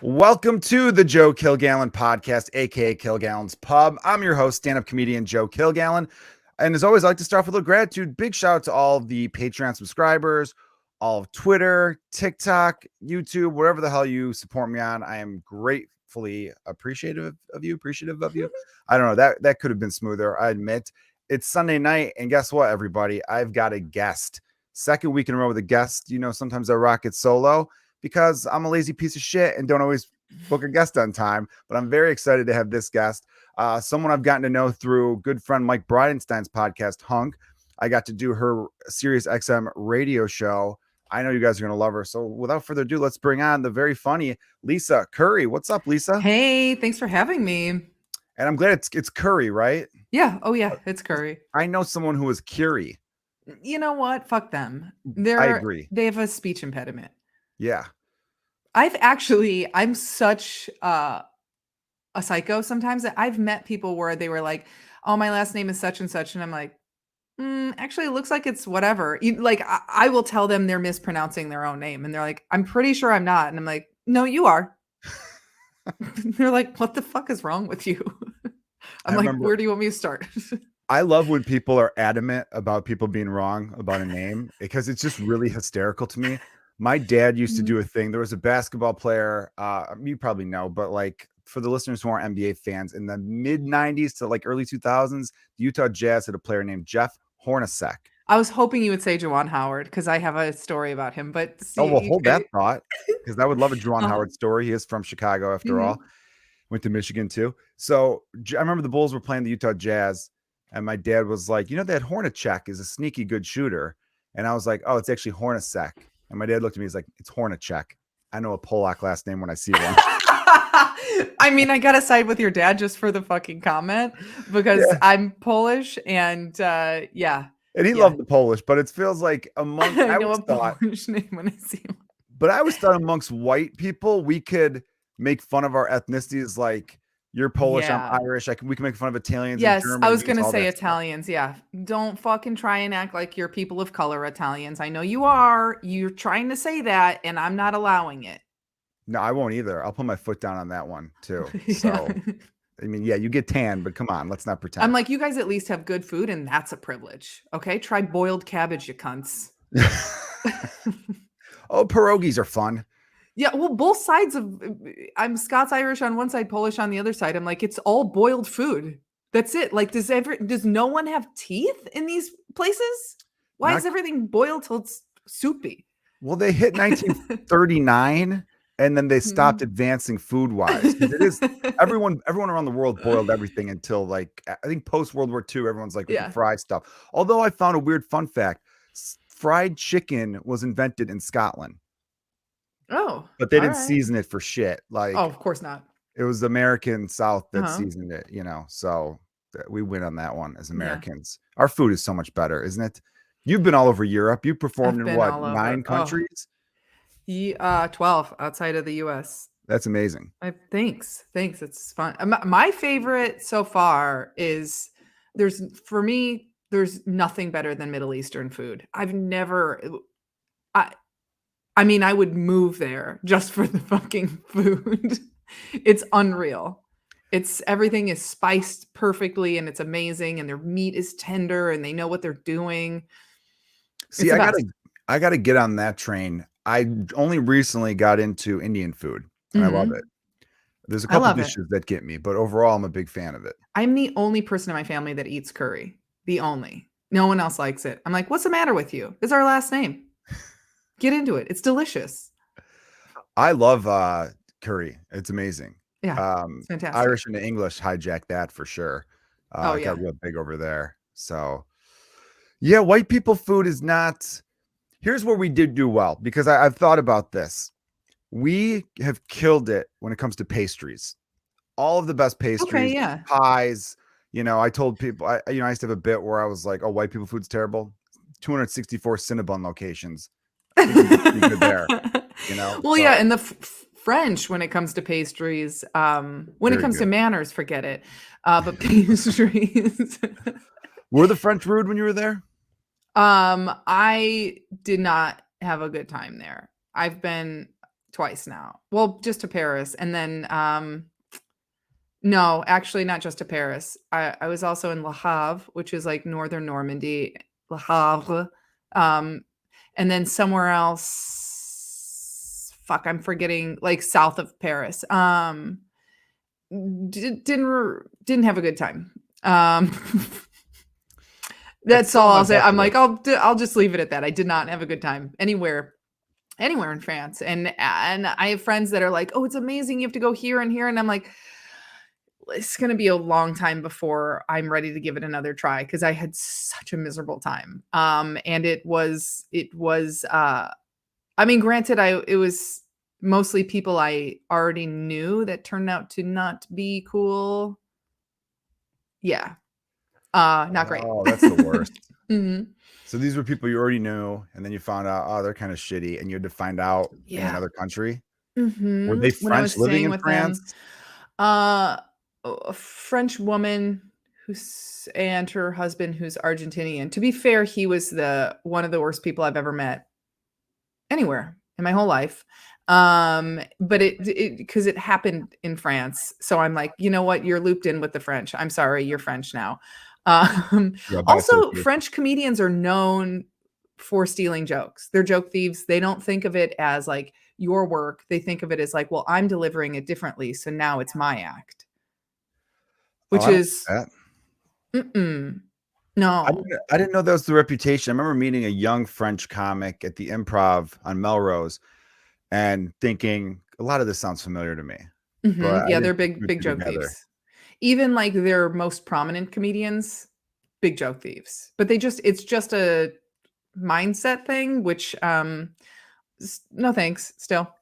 Welcome to the Joe Kilgallon podcast, aka Kilgallon's Pub. I'm your host, stand-up comedian Joe Kilgallon. And as always, I like to start off with a little gratitude. Big shout out to all of the Patreon subscribers, all of Twitter, TikTok, YouTube, wherever the hell you support me on. I am gratefully appreciative of you. I don't know. That could have been smoother, I admit. It's Sunday night, and guess what, everybody? I've got a guest. Second week in a row with a guest. You know, sometimes I rock it solo because I'm a lazy piece of shit and don't always book a guest on time. But I'm very excited to have this guest. Someone I've gotten to know through good friend Mike Bridenstine's podcast, Hunk. I got to do her Sirius XM radio show. I know you guys are going to love her. So without further ado, let's bring on the very funny Lisa Curry. What's up, Lisa? Hey, thanks for having me. And I'm glad it's Curry, right? Yeah. Oh, yeah. It's Curry. I know someone who is Curie. You know what? Fuck them. I agree. They have a speech impediment. Yeah. I'm such a psycho sometimes that I've met people where they were like, oh, my last name is such and such. And I'm like, actually, it looks like it's whatever. I will tell them they're mispronouncing their own name. And they're like, I'm pretty sure I'm not. And I'm like, no, you are. They're like, what the fuck is wrong with you? I'm like, where do you want me to start? I love when people are adamant about people being wrong about a name because it's just really hysterical to me. My dad used to do a thing. There was a basketball player, you probably know, but like for the listeners who aren't NBA fans, in the mid 90s to like early 2000s, the Utah Jazz had a player named Jeff Hornacek. I was hoping you would say Juwan Howard because I have a story about him. But hold that thought, because I would love a Juwan Howard story. He is from Chicago after all. Went to Michigan too. So I remember the Bulls were playing the Utah Jazz, and my dad was like, you know, that Hornacek is a sneaky good shooter. And I was like, oh, it's actually Hornacek. And my dad looked at me, he's like, it's Hornacek. I know a Polak last name when I see one. I mean, I got to side with your dad just for the fucking comment because I'm Polish and yeah. And he loved the Polish, but it feels like among I know a Polish name when I see him. But I always thought amongst white people, we could make fun of our ethnicities like you're Polish, I'm Irish. We can make fun of Italians. Yes, and I was going to say Italians. Stuff. Yeah. Don't fucking try and act like you're people of color Italians. I know you are. You're trying to say that, and I'm not allowing it. No, I won't either. I'll put my foot down on that one, too. So, I mean, yeah, you get tan, but come on, let's not pretend. I'm like, you guys at least have good food, and that's a privilege. Okay? Try boiled cabbage, you cunts. Oh, pierogies are fun. Yeah, well, both sides of I'm Scots-Irish on one side, Polish on the other side. I'm like, it's all boiled food. That's it. Like, does no one have teeth in these places? Why is everything boiled till it's soupy? Well, they hit 1939 and then they stopped advancing food-wise. It is everyone around the world boiled everything until like I think post World War II, everyone's like, we can fry stuff. Although I found a weird fun fact. Fried chicken was invented in Scotland. Oh, but they didn't season it for shit. Like, oh, of course not. It was the American South that seasoned it, you know. So we win on that one as Americans. Our food is so much better, isn't it? You've been all over Europe. You performed in what, 9 countries? 12 outside of the US. That's amazing. Thanks. It's fun. My favorite so far is there's nothing better than Middle Eastern food. I mean, I would move there just for the fucking food. It's unreal. Everything is spiced perfectly and it's amazing and their meat is tender and they know what they're doing. See, I gotta get on that train. I only recently got into Indian food and I love it. There's a couple dishes that get me, but overall I'm a big fan of it. I'm the only person in my family that eats curry. The only. No one else likes it. I'm like, what's the matter with you? It's our last name. Get into it. It's delicious. I love curry. It's amazing. Yeah, it's fantastic. Irish and English hijack that for sure. Got real big over there. So, yeah, white people food is not. Here's where we did do well because I've thought about this. We have killed it when it comes to pastries. All of the best pastries, pies. You know, I told people, I used to have a bit where I was like, "Oh, white people food's terrible." 264 Cinnabon locations. Good there, you know. Well, yeah, and the French when it comes to pastries, when it comes to manners, forget it. But pastries. Were the French rude when you were there? I did not have a good time there. I've been twice now. Well, just to Paris. And then no, actually not just to Paris. I was also in Le Havre, which is like northern Normandy, Le Havre. And then somewhere else, fuck, I'm forgetting, like south of Paris. Didn't have a good time. That's That's still all on my I'll say. I'm bucket like, list. I'll just leave it at that. I did not have a good time anywhere in France. And I have friends that are like, "Oh, it's amazing. You have to go here and here." And I'm like, it's going to be a long time before I'm ready to give it another try because I had such a miserable time. And it was I mean, granted, it was mostly people I already knew that turned out to not be cool. Yeah. Not great. Oh, that's the worst. Mhm. So these were people you already knew, and then you found out, oh, they're kind of shitty, and you had to find out in Yeah. another country. Were Mhm. they When I French was living staying in with them, France? uh, a French woman who's and her husband who's Argentinian. To be fair, he was the one of the worst people I've ever met anywhere in my whole life. But it because it happened in France. So I'm like, you know what? You're looped in with the French. I'm sorry, you're French now. Yeah, by Also, association. French comedians are known for stealing jokes. They're joke thieves. They don't think of it as like your work. They think of it as like, well, I'm delivering it differently. So now it's my act, Oh, which I don't is, like that. mm-mm, I no. didn't, I didn't know that was the reputation. I remember meeting a young French comic at the Improv on Melrose and thinking a lot of this sounds familiar to me, but I Yeah, they're didn't put two big, and big two joke together. thieves. Even like their most prominent comedians, big joke thieves. But it's just a mindset thing, which no thanks, still.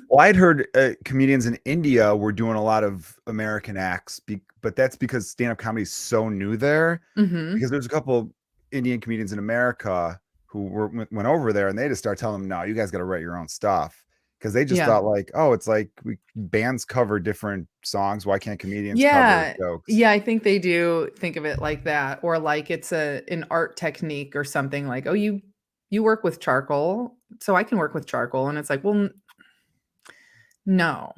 Well, I'd heard comedians in India were doing a lot of American acts, but that's because stand-up comedy is so new there. Hmm. Because there's a couple Indian comedians in America who went over there, and they just start telling them, "No, you guys got to write your own stuff." Because they just Yeah. thought like, "Oh, it's like bands cover different songs. Why can't comedians cover Yeah. jokes?" Yeah, I think they do think of it like that, or like it's an art technique or something like, "Oh, you work with charcoal, so I can work with charcoal." And it's like, "Well, no.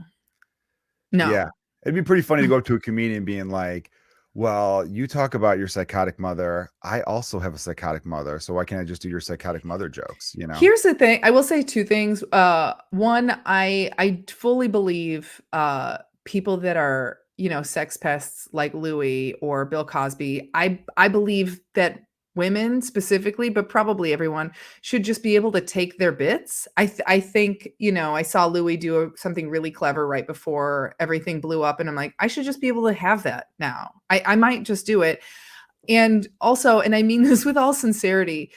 Yeah. No." It'd be pretty funny to go up to a comedian being like, "Well, you talk about your psychotic mother. I also have a psychotic mother, so why can't I just do your psychotic mother jokes?" You know? Here's the thing. I will say two things. One, I fully believe people that are, sex pests like Louis or Bill Cosby. I believe that women specifically, but probably everyone should just be able to take their bits. I think, I saw Louis do something really clever right before everything blew up, and I'm like, I should just be able to have that now. I might just do it. And also, and I mean this with all sincerity,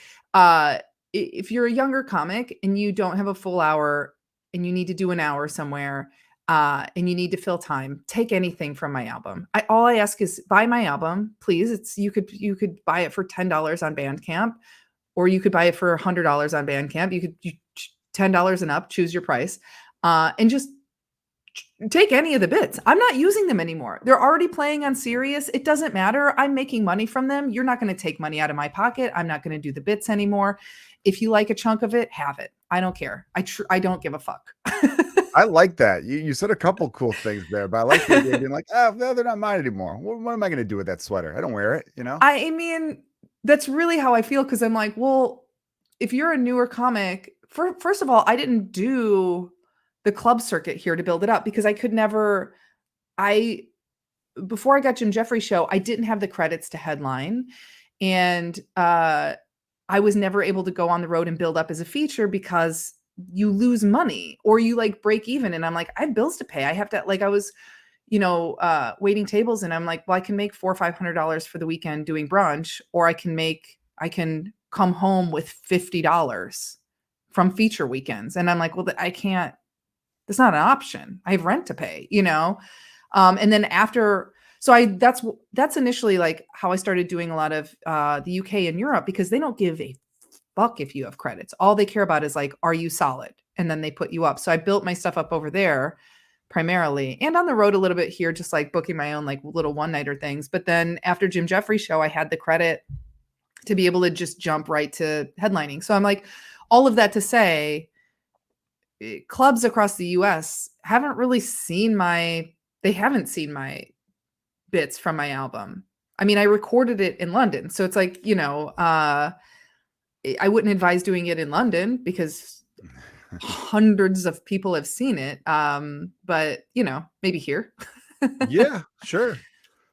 if you're a younger comic and you don't have a full hour and you need to do an hour somewhere, and you need to fill time, take anything from my album. All I ask is buy my album, please. It's you could buy it for $10 on Bandcamp, or you could buy it for $100 on Bandcamp. $10 and up, choose your price, and just take any of the bits. I'm not using them anymore. They're already playing on Sirius. It doesn't matter. I'm making money from them. You're not going to take money out of my pocket. I'm not going to do the bits anymore. If you like a chunk of it, have it. I don't care. I don't give a fuck. I like that. You said a couple cool things there, but I like the idea of being like, "Oh, no, they're not mine anymore. What am I going to do with that sweater? I don't wear it, you know?" I mean, that's really how I feel because I'm like, well, if you're a newer comic, first of all, I didn't do the club circuit here to build it up because I could never. I Before I got Jim Jeffrey show, I didn't have the credits to headline, and I was never able to go on the road and build up as a feature because you lose money or you like break even. And I'm like, I have bills to pay. I have to, like, I was, waiting tables, and I'm like, well, I can make $400 or $500 for the weekend doing brunch, or I can come home with $50 from feature weekends. And I'm like, well, I can't. That's not an option. I have rent to pay. And then after, so that's initially like how I started doing a lot of the UK and Europe because they don't give a fuck if you have credits. All they care about is like, are you solid? And then they put you up. So I built my stuff up over there primarily and on the road a little bit here, just like booking my own like little one-nighter things. But then after Jim Jeffrey show, I had the credit to be able to just jump right to headlining. So I'm like, all of that to say, clubs across the US haven't really seen they haven't seen my bits from my album. I mean, I recorded it in London. So it's like, I wouldn't advise doing it in London because hundreds of people have seen it. But maybe here. Yeah, sure.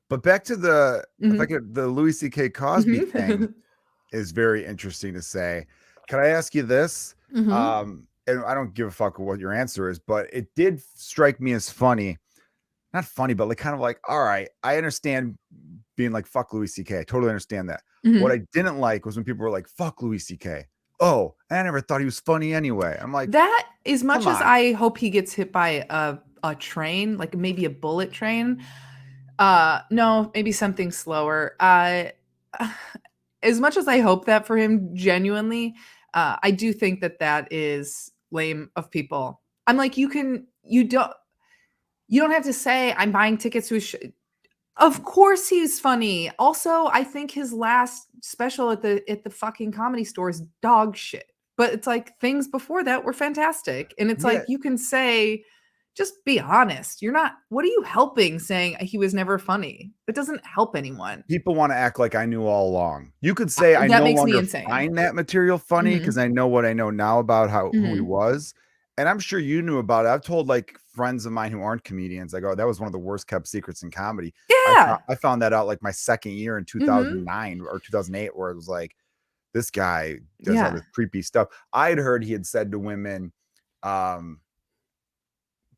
But back to the if I Mhm. could, the Louis C.K. Cosby thing Mhm. is very interesting to say. Can I ask you this? Mhm. And I don't give a fuck what your answer is, but it did strike me as funny. Not funny, but like kind of like, all right, I understand being like fuck Louis C.K. I totally understand that. What Mhm. I didn't like was when people were like, fuck Louis C.K. Oh, I never thought he was funny anyway. I'm like, That, as come much as on. I hope he gets hit by a train, like maybe a bullet train, no, maybe something slower. As much as I hope that for him, genuinely, I do think that that is lame of people. I'm like, you don't have to say I'm buying tickets to of course he's funny. Also, I think his last special at the fucking Comedy Store is dog shit. But it's like things before that were fantastic. And it's Yeah, like you can say, just be honest. You're not, what are you helping saying he was never funny? It doesn't help anyone. people want to act like I knew all along. You could say I That no makes me longer insane. find that material funny because Mhm. I know what I know now about who he Mhm. was. And I'm sure you knew about it. I've told like friends of mine who aren't comedians, I go, that was one of the worst kept secrets in comedy. Yeah. I found that out like my second year in Mhm. 2009 or 2008, where it was like, this guy does all Yeah. this creepy stuff. I had heard he had said to women, um,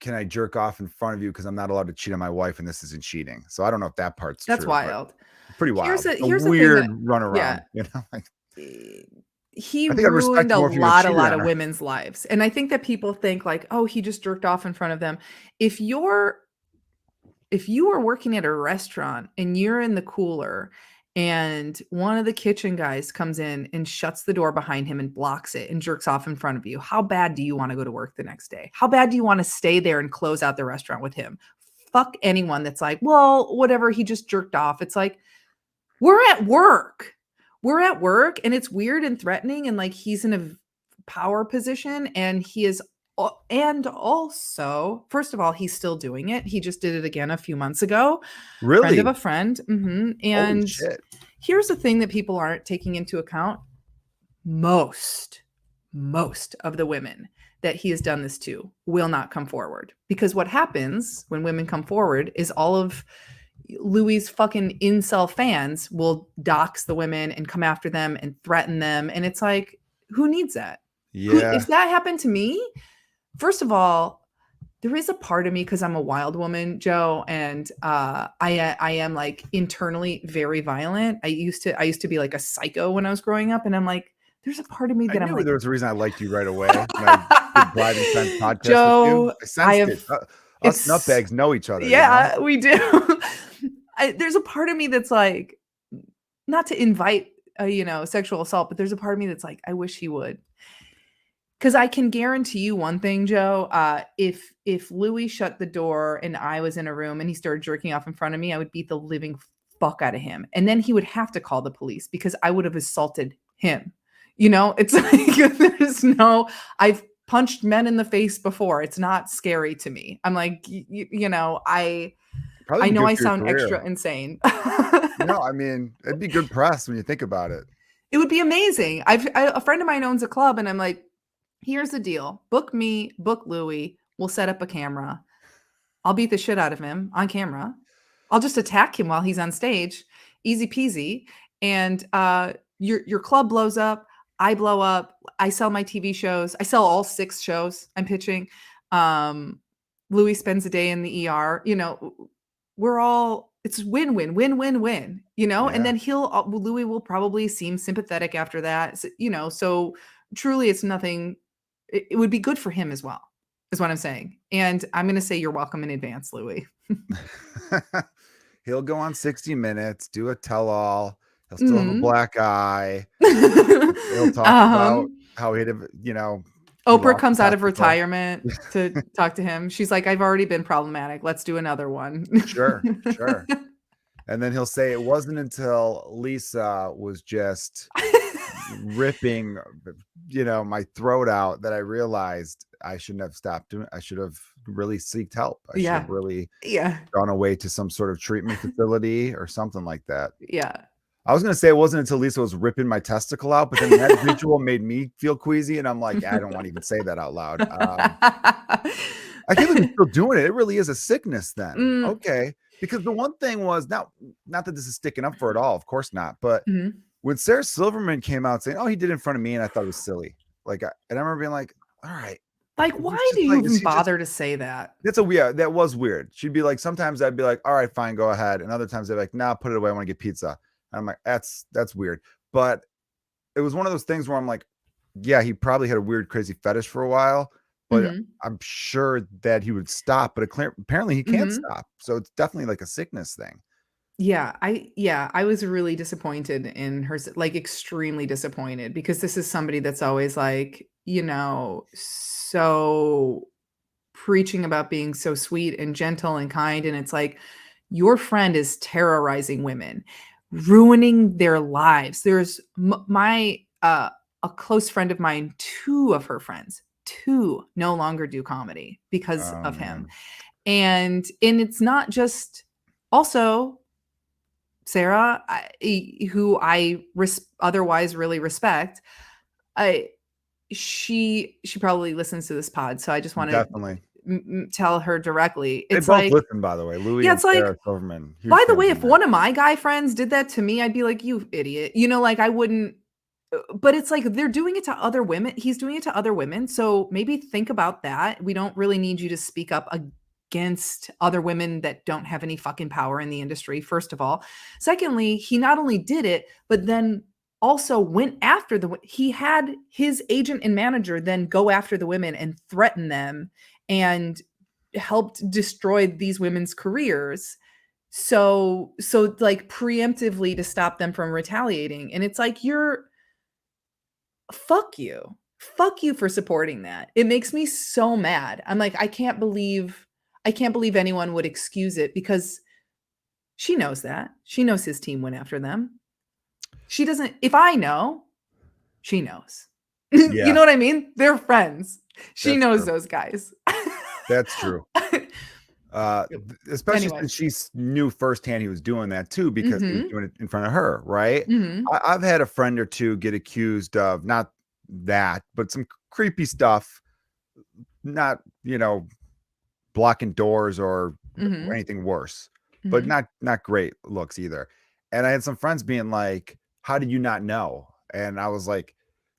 can I jerk off in front of you? Because I'm not allowed to cheat on my wife and this isn't cheating. So I don't know if that part's That's true, but wild. pretty wild. A Here's the thing weird that, runaround, yeah, you know? Like, he I think I'd respect ruined more if you would have a cheated lot on of her. women's lives. And I think that people think like, "Oh, he just jerked off in front of them." If you're if you are working at a restaurant and you're in the cooler and one of the kitchen guys comes in and shuts the door behind him and blocks it and jerks off in front of you, how bad do you want to go to work the next day? How bad do you want to stay there and close out the restaurant with him? Fuck anyone that's like, well, whatever, he just jerked off. It's like, we're at work. We're at work and it's weird and threatening and like he's in a power position and he is and also, first of all, he's still doing it. He just did it again a few months ago. Friend of Really? a friend. Holy And shit. here's the thing that people aren't taking into account. Most, most of the women that he has done this to will not come forward because what happens when women come forward is all of Louis' fucking incel fans will dox the women and come after them and threaten them. And it's like, who needs that? Who, Yeah. if that happened to me, first of all, there is a part of me because I'm a wild woman, Joe, and I am like internally very violent. I used to be like a psycho when I was growing up, and I'm like, there's a part of me I that I'm knew like, there was a reason I liked you right away when I did Driving Friends podcast with you. Joe, I I sensed have it. Us it's nutbags know each other, you know? yeah, we do. There's a part of me that's like, not to invite sexual assault, but there's a part of me that's like, I wish he would. Because I can guarantee you one thing, Joe. If Louis shut the door and I was in a room and he started jerking off in front of me, I would beat the living fuck out of him, and then he would have to call the police because I would have assaulted him. It's like there's no. I've punched men in the face before. It's not scary to me. I'm like, Probably I be know good I for your sound career. extra insane. No, I mean, it'd be good press when you think about it. It would be amazing. A friend of mine owns a club, and I'm like, here's the deal: book me, book Louis. We'll set up a camera. I'll beat the shit out of him on camera. I'll just attack him while he's on stage, easy peasy. And your club blows up. I blow up. I sell my TV shows. I sell all 6 shows I'm pitching. Um, Louis spends a day in the ER. We're all, it's win win win win win. And Yeah. then Louis will probably seem sympathetic after that. So truly, it's nothing. It would be good for him as well, is what I'm saying. And I'm going to say you're welcome in advance, Louis. He'll go on 60 Minutes, do a tell all. He'll still have a Mhm. black eye. He'll talk about Um, how he Oprah lost his comes out of hospital. retirement to talk to him. She's like, "I've already been problematic. Let's do another one." Sure, sure. And then he'll say it wasn't until Lisa was just ripping, my throat out that I realized I shouldn't have stopped doing. I should have really seeked help. I should have Yeah. really Yeah. gone away to some sort of treatment facility or something like that. Yeah. I was gonna say it wasn't until Lisa was ripping my testicle out, but then that visual made me feel queasy, and I'm like, I don't want to even say that out loud. I can't believe you're still doing it. It really is a sickness then. Mm, Okay. Because the one thing was not that this is sticking up for it all, of course not, but mhm. when Sarah Silverman came out saying, "Oh, he did it in front of me," and I thought it was silly. And I remember being like, "All right, Like, it's why just do you like, is even he just?" bother to say that? That was weird. She'd be like, sometimes I'd be like, "All right, fine, go ahead," and other times I'd be like, "Nah, put it away. I want to get pizza." And I'm like, "That's weird." But it was one of those things where I'm like, yeah, he probably had a weird, crazy fetish for a while, but Mhm. I'm sure that he would stop. But apparently he can't Mhm. stop. So it's definitely like a sickness thing. Yeah, I was really disappointed in her, like, extremely disappointed because this is somebody that's always, like, so preaching about being so sweet and gentle and kind, and it's like, your friend is terrorizing women, ruining their lives. There's a close friend of mine, 2 of her friends, 2 no longer do comedy because Oh of him, man, and it's not just also Sarah, who I otherwise really respect, I she probably listens to this pod, so I just wanna definitely. tell her directly. They It's both like, listen, by the way. Louis yeah, and it's like, Sarah Silverman, huge by the fans way, of if mine. one of my guy friends did that to me, I'd be like, "You idiot." Like, I wouldn't but it's like they're doing it to other women. He's doing it to other women, so maybe think about that. We don't really need you to speak up against other women that don't have any fucking power in the industry, first of all. Secondly, he not only did it, but then also went after he had his agent and manager then go after the women and threaten them and helped destroy these women's careers. So like preemptively to stop them from retaliating. And it's like you're fuck you. Fuck you for supporting that. It makes me so mad. I'm like, I can't believe anyone would excuse it because she knows that. She knows his team went after them. She doesn't if I know, she knows. You Yeah, know what I mean? They're friends. She that's knows true. those guys. That's true. Especially Anyway. since she knew firsthand he was doing that too, because he was Mhm. doing it in front of her, right? Mhm. I've had a friend or two get accused of not that, but some creepy stuff, not, blocking doors or Mhm. anything worse, but Mhm. not great looks either. And I had some friends being like, "How did you not know?" And I was like,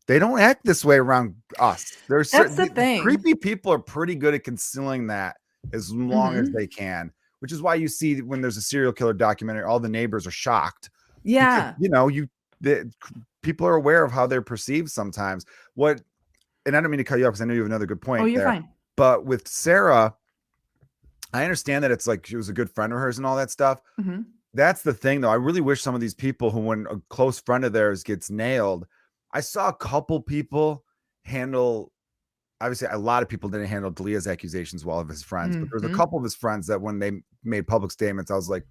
"They don't act this way around us. There's That's certain the thing. creepy people are pretty good at concealing that as long as Mhm. they can." Which is why you see when there's a serial killer documentary, all the neighbors are shocked because Yeah. people are aware of how they're perceived sometimes. What and I don't mean to cut you off because I know you have another good Oh, point you're there, fine. but with Sarah, I understand that it's like she was a good friend of hers and all that stuff. Mhm. That's the thing, though. I really wish some of these people who, when a close friend of theirs gets nailed, I saw a couple people handle. Obviously, a lot of people didn't handle Delia's accusations well of his friends, but there's a Mhm. couple of his friends that when they made public statements, I was like,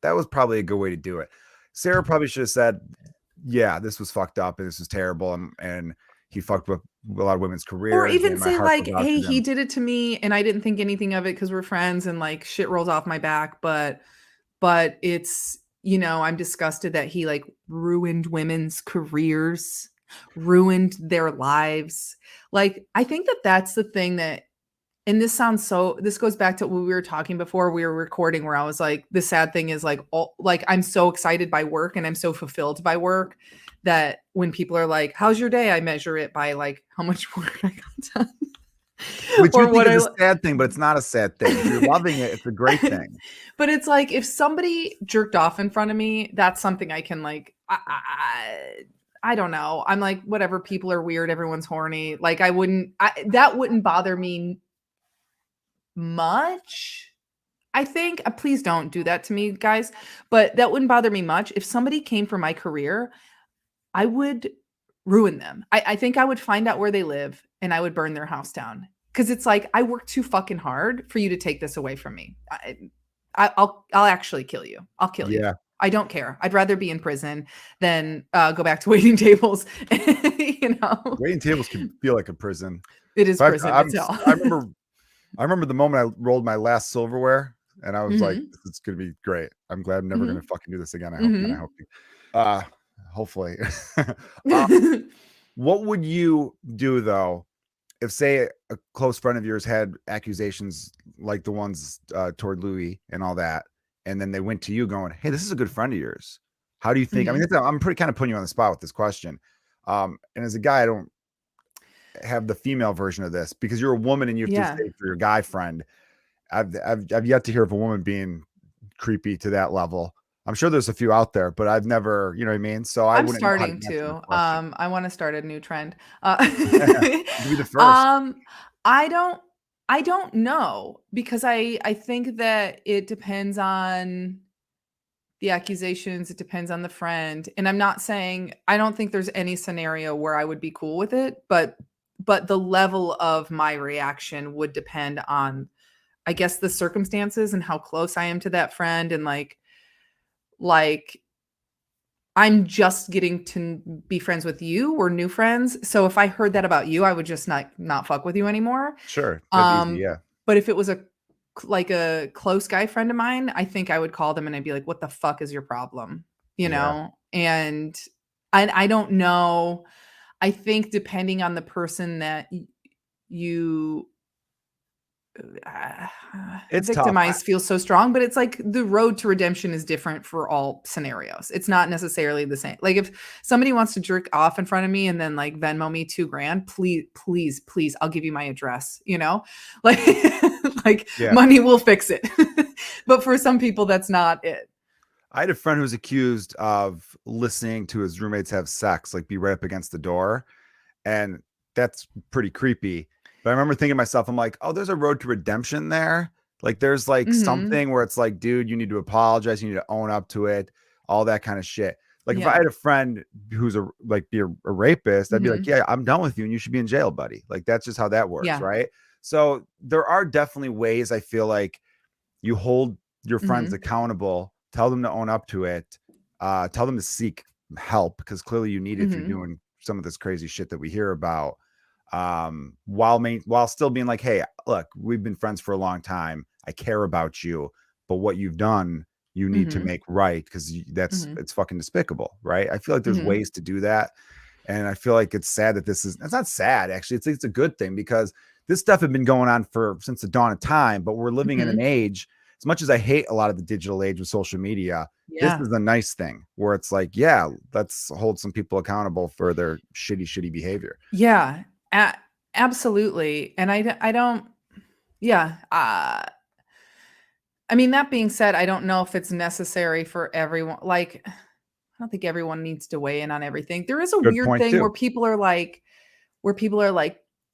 that was probably a good way to do it. Sarah probably should have said, "Yeah, this was fucked up and this was terrible, and he fucked with a lot of women's Or careers, even and my say heart like, goes out "Hey, to he them." did it to me and I didn't think anything of it because 'cause we're friends and like shit rolls off my back, but it's, I'm disgusted that he like ruined women's careers, ruined their lives." Like, I think that that's the thing that and this goes back to what we were talking before we were recording where I was like, the sad thing is like I'm so excited by work and I'm so fulfilled by work that when people are like, "How's your day?" I measure it by like how much work I got done Which you or think what is I a sad thing, but it's not a sad thing. If you're loving it, it's a great thing. but it's like if somebody jerked off in front of me, that's something I can like I don't know. I'm like, whatever, people are weird, everyone's horny. Like that wouldn't bother me much. I think please don't do that to me, guys, but that wouldn't bother me much. If somebody came for my career, I would ruin them. I think I would find out where they live and I would burn their house down. Because it's like I worked too fucking hard for you to take this away from me. I'll actually kill you. I'll kill you. Yeah. I don't care. I'd rather be in prison than go back to waiting tables. You know, Waiting tables can feel like a prison. it is But prison. It's hell. I remember the moment I rolled my last silverware, and I was like, Hmm. "This is gonna be great. I'm glad I'm never gonna Hmm. fucking do this again. I hope you and I Hmm. hope you." Uh, hopefully. uh, what would you do though if, say, a close friend of yours had accusations like the ones toward Louis and all that, and then they went to you going, "Hey, this is a good friend of yours. How do you think?" I mean, Hmm. I'm pretty kind of putting you on the spot with this question. And as a guy, I don't have the female version of this because you're a woman and you have to Yeah. say for your guy friend. I've yet to hear of a woman being creepy to that level. I'm sure there's a few out there, but I've never, you know what I mean? So I I'm wouldn't know how to starting answer this to. question. I want to start a new trend. You can be the first. Um, I don't. I don't know because I think that it depends on the accusations. It depends on the friend, and I'm not saying I don't think there's any scenario where I would be cool with it, but the level of my reaction would depend on, I guess, the circumstances and how close I am to that friend, and like I'm just getting to be friends with you. We're new friends. So if I heard that about you, I would just not fuck with you anymore. Sure. That'd be easy. Um, Yeah. but if it was a close guy friend of mine, I think I would call them and I'd be like, "What the fuck is your problem?" You Yeah. know? And I don't know. I think depending on the person that you uh, It's tough. victimized feels so strong, but it's like the road to redemption is different for all scenarios. It's not necessarily the same. Like if somebody wants to jerk off in front of me and then like Venmo me 2 grand, please, please, please, I'll give you my address, you know, like, like Yeah. money will fix it. But for some people, that's not it. I had a friend who was accused of listening to his roommates have sex, like be right up against the door. And that's pretty creepy. But I remember thinking to myself, I'm like, oh, there's a road to redemption there. Like there's like Hmm. something where it's like, dude, you need to apologize, you need to own up to it, all that kind of shit. Like if I Yeah. had a friend who's a like be a rapist, I'd be like, Hmm. yeah, I'm done with you and you should be in jail, buddy. Like that's just how that works, Yeah. right? So there are definitely ways I feel like you hold your friends Hmm. accountable, tell them to own up to it, tell them to seek help because clearly you need it if you're Hmm. doing some of this crazy shit that we hear about. While still being like, hey, look, we've been friends for a long time. I care about you, but what you've done, you need to Hmm. make right because that's Hmm. it's fucking despicable, right? I feel like there's Hmm. ways to do that, and I feel like it's sad that it's not sad actually. It's a good thing because this stuff had been going on for since the dawn of time, but we're living in an Hmm. age. As much as I hate a lot of the digital age with social media, this Yeah. is a nice thing where it's like, yeah, let's hold some people accountable for their shitty behavior. Yeah. A- Absolutely. And I don't, yeah. I mean, that being said, I don't know if it's necessary for everyone. Like, I don't think everyone needs to weigh in on everything. There is a Good weird point thing too. where people are like,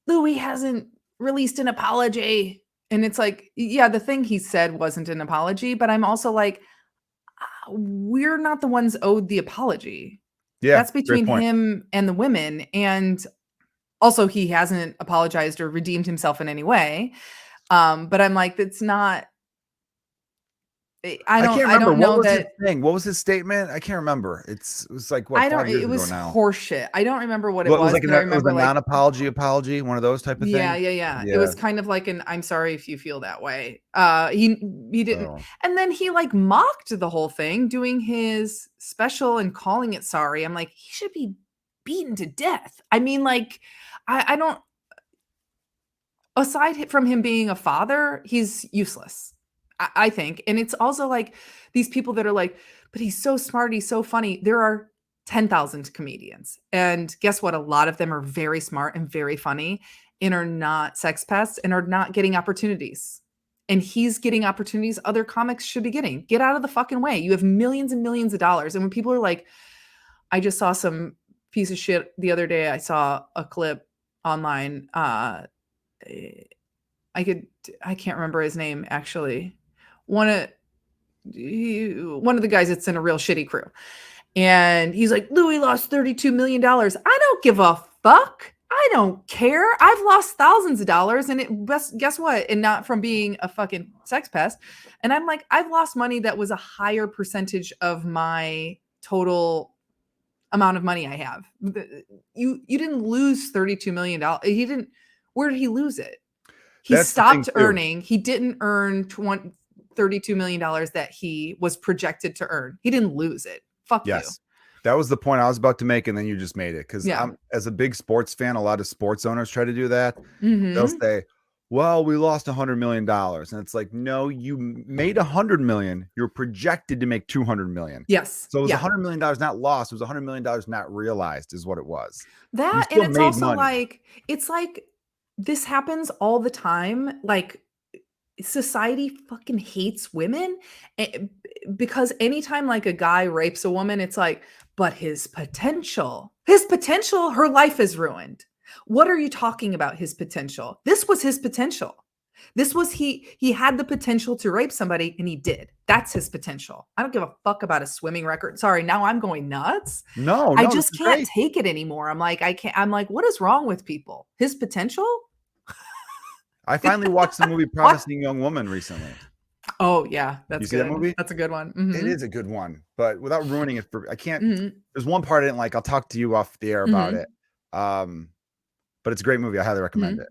Louis hasn't released an apology. And it's like, yeah, the thing he said wasn't an apology, but I'm also like, we're not the ones owed the apology. Yeah, That's great between point. him and the women. And also, he hasn't apologized or redeemed himself in any way. But I'm like, that's not. I I don't. can't I remember don't what know was his that. thing. What was his statement? I can't remember. It was like what I don't. 5 years It ago was now. horseshit. I don't remember what it Well, it was was, like but I it was a remember like, non-apology apology, one of those type of yeah, things. yeah, yeah. It Yeah. was kind of like an "I'm sorry if you feel that way." He didn't, Oh, and then he like mocked the whole thing, doing his special and calling it sorry. I'm like, he should be beaten to death. I mean, like, I don't. Aside from him being a father, he's useless, I think. And it's also like these people that are like, but he's so smart, he's so funny. There are 10,000 comedians. And guess what? A lot of them are very smart and very funny and are not sex pests and are not getting opportunities. And he's getting opportunities other comics should be getting. Get out of the fucking way. You have millions and millions of dollars. And when people are like, I just saw some piece of shit the other day, I saw a clip online. I could I can't remember his name actually. One of one of the guys that's in a real shitty crew. And he's like, Louis lost $32 million. I don't give a fuck. I I don't care. I've lost thousands of dollars, and guess what? And not from being a fucking sex pest. And I'm like, I've lost money that was a higher percentage of my total amount of money I have. You didn't lose $32 million. He didn't. Where did he lose it? He That's the thing stopped too. earning. He didn't earn $32 million that he was projected to earn. He didn't lose it. Fuck you. Yes. That was the point I was about to make, and then you just made it. Because Yeah. I'm as a big sports fan, a lot of sports owners try to do that. They'll Mm-hmm. say, "Well, we lost $100 million," and it's like, no, you made $100 million. You're projected to make $200 million. Yes. So it was Yeah. $100 million not lost. It was $100 million not realized, is what it was. You That, and still it's made also money. like, it's like this happens all the time. Like, society fucking hates women, because anytime like a guy rapes a woman, it's like, but his potential, her life is ruined. What are you talking about? His potential. This was his potential. This was he had the potential to rape somebody, and he did. That's his potential. I don't give a fuck about a swimming record. Sorry, now I'm going nuts. No, I this just is can't great. take it anymore. I'm like, I can't. I'm like, what is wrong with people? His potential? I finally watched the movie What? Promising Young Woman recently. Oh yeah, You that's see that good. movie? That's a good one. It Mm-hmm. is a good one, but without ruining it I can't. Mm-hmm. There's one part I didn't like. I'll talk to you off the air about Mm-hmm. it. But it's a great movie. I highly recommend Mm-hmm. it.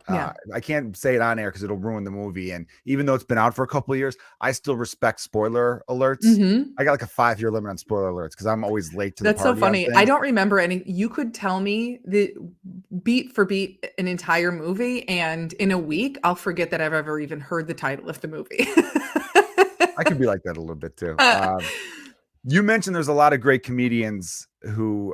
Yeah. I can't say it on air because it'll ruin the movie. And even though it's been out for a couple of years, I still respect spoiler alerts. Mm-hmm. I got like a 5-year limit on spoiler alerts because I'm always late to the That's so party on funny. I things. don't remember any. You could tell me the beat for beat an entire movie, and in a week, I'll forget that I've ever even heard the title of the movie. I could be like that a little bit too. You mentioned there's a lot of great comedians who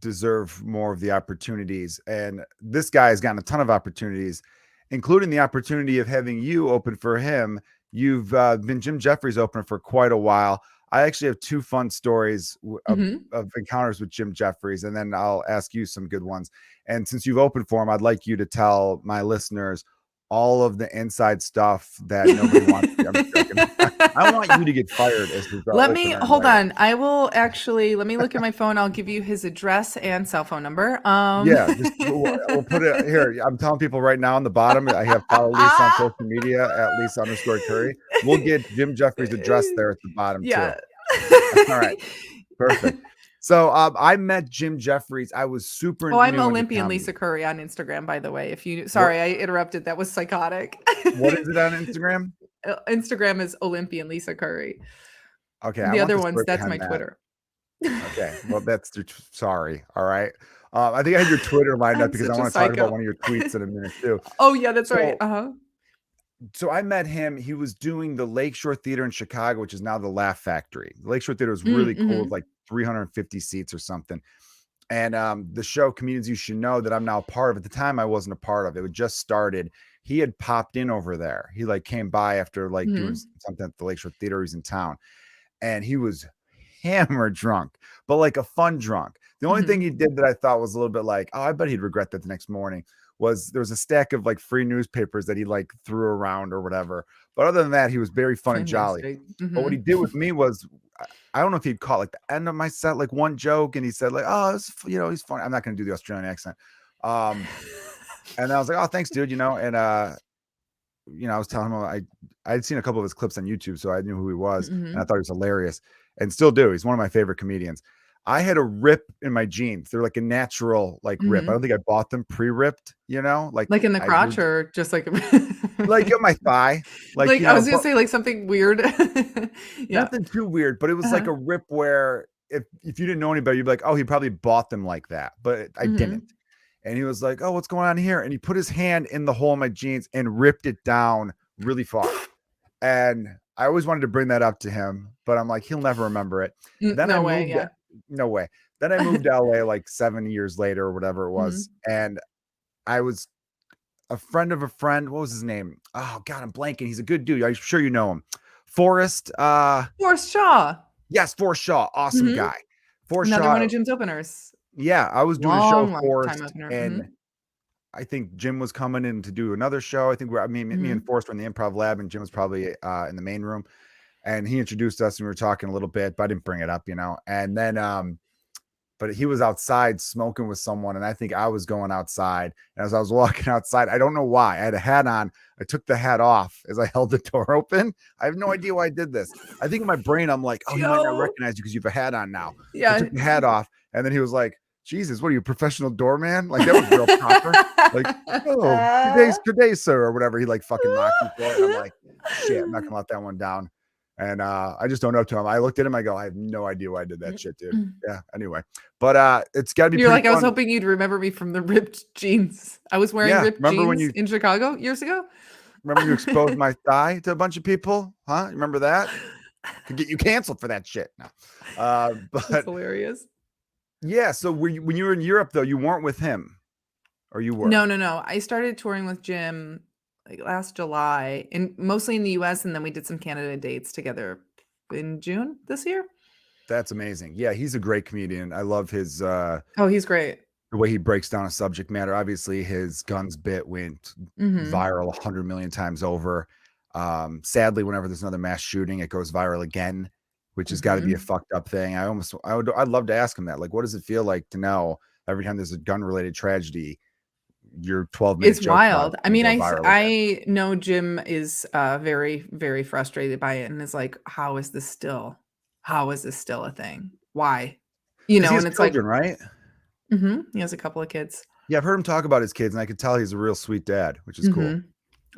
deserve more of the opportunities. And this guy has gotten a ton of opportunities, including the opportunity of having you open for him. You've been Jim Jeffries opener for quite a while. I actually have 2 fun stories Mhm. of encounters with Jim Jeffries, and then I'll ask you some good ones. And since you've opened for him, I'd like you to tell my listeners all of the inside stuff that nobody wants to. I'm joking. I want you to get fired as his Let me opener hold later. on. I will actually let me look at my phone. I'll give you his address and cell phone number. Yeah, just we'll put it here. I'm telling people right now on the bottom. I have follow Lisa on social media at Lisa_Curry. We'll get Jim Jeffries' address there at the bottom too. Yeah. All right, perfect. So I met Jim Jeffries. I was super Oh, I'm new into Olympian comedy. Lisa Curry on Instagram, by the way. If you What sorry, I interrupted. That was psychotic. what is it on Instagram? Instagram is Olympian Lisa Curry. Okay, I The want other the ones, story that's my behind that. Twitter. Okay, well that's sorry. All right. I think I had your Twitter lined up I'm because I such a want to talk about psycho. one of your tweets in a minute too. Oh yeah, that's right. So Uh-huh. so I met him. He was doing the Lakeshore Theater in Chicago, which is now the Laugh Factory. The Lakeshore Theater was really cool, with Mm-hmm. like 350 seats or something. And the show Comedians You Should Know that I'm now a part of. At the time, I wasn't a part of. It had just started. He had popped in over there. He like came by after like doing Mm-hmm. something at the Lakeshore Theater. He's in town, and he was hammered drunk, but like a fun drunk. The only thing Mm-hmm. he did that I thought was a little bit like, oh, I bet he'd regret that the next morning was there was a stack of like free newspapers that he like threw around or whatever. But other than that, he was very fun and jolly. Fantastic. But what he Mm-hmm. did with me was, I don't know if he'd caught like the end of my set, like one joke, and he said like, "Oh, he's funny." I'm not going to do the Australian accent. And I was like, "Oh, thanks, dude." And I was telling him I'd seen a couple of his clips on YouTube, so I knew who he was, and I Mm-hmm. thought he was hilarious, and still do. He's one of my favorite comedians. I had a rip in my jeans. They're like a natural like rip. I Mm-hmm. don't think I bought them pre-ripped. Like Like in the I crotch, moved or just like like on my thigh, like like I was gonna but say like something weird. Yeah. nothing too weird. But it was like Uh-huh. a rip where if you didn't know anybody, you'd be like, oh, he probably bought them like that, but I didn't. Mm-hmm. And he was like, "Oh, what's going on here?" And he put his hand in the hole in my jeans and ripped it down really far. And I always wanted to bring that up to him, but I'm like, he'll never remember it. Then I No way. moved, Yeah. no way. Then I moved to LA like 7 years later or whatever it was. Mm-hmm. And I was a friend of a friend. What was his name? Oh God, I'm blanking. He's a good dude. I'm sure you know him. Forrest. Forrest Shaw. Yes, Forrest Shaw. Awesome Mm-hmm. guy. Forrest Another one Shaw. of Jim's openers. Yeah, I was doing a show with Long time Forrest, opener. and Mm-hmm. I think Jim was coming in to do another show. I think me and Mm-hmm. Forrest were in the improv lab, and Jim was probably in the main room. And he introduced us, and we were talking a little bit, but I didn't bring it up. And then but he was outside smoking with someone, and I think I was going outside. And as I was walking outside, I don't know why, I had a hat on. I took the hat off as I held the door open. I have no idea why I did this. I think in my brain, I'm like, oh, he might not Joe. recognize you because you have a hat on now. So I Yeah. took the hat off, and then he was like, Jesus, what are you, a professional doorman? Like, that was real proper. Like, oh, good day, sir, or whatever. He like fucking mocked me for it. And I'm like, shit, I'm not gonna let that one down. And I just owned up to him. I looked at him, I go, I have no idea why I did that shit, dude. Yeah. Anyway, but it's got to be You're pretty like, I was fun. hoping you'd remember me from the ripped jeans. I was wearing Yeah. ripped jeans in Chicago years ago. Remember you exposed my thigh to a bunch of people? Huh? Remember that? Could get you canceled for that shit. No. That's But hilarious. yeah. So when you were in Europe, though, you weren't with him, or you were? No. I started touring with Jim like last July, and mostly in the US, and then we did some Canada dates together in June this year. That's amazing. Yeah, he's a great comedian. I love his Oh, he's great. the way he breaks down a subject matter. Obviously, his guns bit went Mhm. viral 100 million times over. Sadly, whenever there's another mass shooting, it goes viral again, which has got to be a Mhm. fucked up thing. I'd love to ask him that. Like, what does it feel like to know every time there's a gun related tragedy, your 12-minute It's joke about wild. it's I gonna mean, go viral again? I know Jim is very, very frustrated by it and is like, how is this still a thing? Why? Because he has And it's like, children, right? he has a couple of kids. Yeah, I've heard him talk about his kids, and I could tell he's a real sweet dad, which is cool.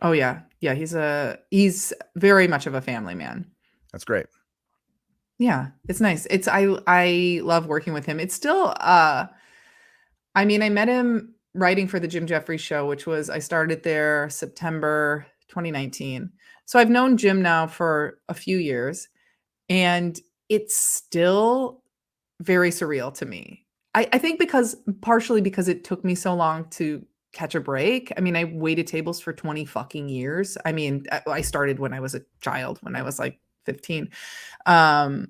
Oh yeah. Yeah, he's very much of a family man. That's great. Yeah, it's nice. I love working with him. It's still I mean, I met him writing for the Jim Jeffries show, which was I started there September 2019. So I've known Jim now for a few years, and it's still very surreal to me. I think partially because it took me so long to catch a break. I mean, I waited tables for 20 fucking years. I mean, I started when I was a child, when I was like 15. Um,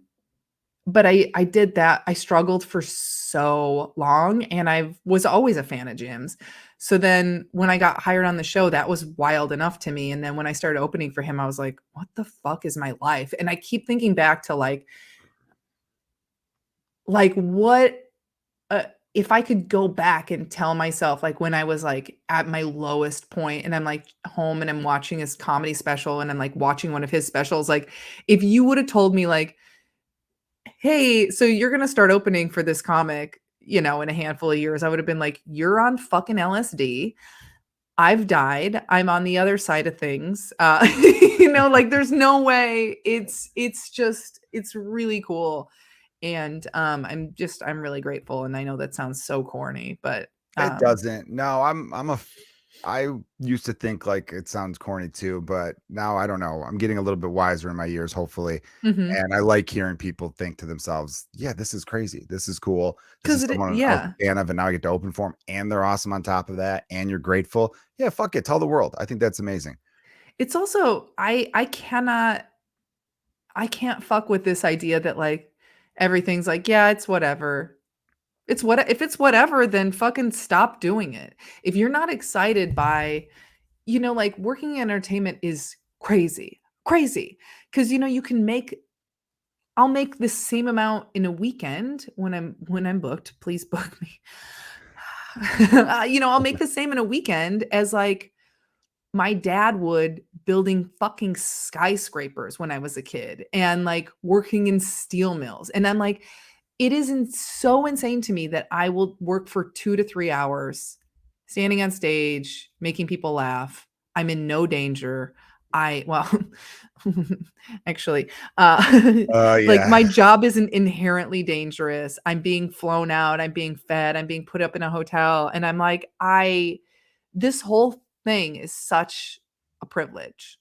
but I did that. I struggled for so long, and I was always a fan of Jim's. So then when I got hired on the show, that was wild enough to me. And then when I started opening for him, I was like, what the fuck is my life? And I keep thinking back to what if I could go back and tell myself, like, when I was, like, at my lowest point and I'm, like, home and I'm watching his comedy special and I'm, like, watching one of his specials, like, if you would have told me, like, "Hey, so you're gonna start opening for this comic, in a handful of years," I would have been like, "You're on fucking LSD. I've died. I'm on the other side of things." Like, there's no way. It's really cool. And, I'm really grateful, and I know that sounds so corny, but, It doesn't. No, I used to think like it sounds corny too, but now I don't know. I'm getting a little bit wiser in my years, hopefully. Mhm. And I like hearing people think to themselves, yeah, this is crazy. This is cool. This 'Cause is someone I was yeah. a fan of, and now I get to open for them, and they're awesome on top of that, and you're grateful. Yeah, fuck it. Tell the world. I think that's amazing. It's also I can't fuck with this idea that, like, everything's like, "Yeah, it's whatever." If it's whatever, then fucking stop doing it. If you're not excited by like, working in entertainment is crazy, crazy. Because you can I'll make the same amount in a weekend when I'm booked. Please book me. I'll make the same in a weekend as, like, my dad would building fucking skyscrapers when I was a kid and, like, working in steel mills. And I'm like, it isn't so insane to me that I will work for 2 to 3 hours standing on stage, making people laugh. I'm in no danger. Well, actually, like, Yeah. my job isn't inherently dangerous. I'm being flown out, I'm being fed, I'm being put up in a hotel, and I'm like, this whole thing is such a privilege.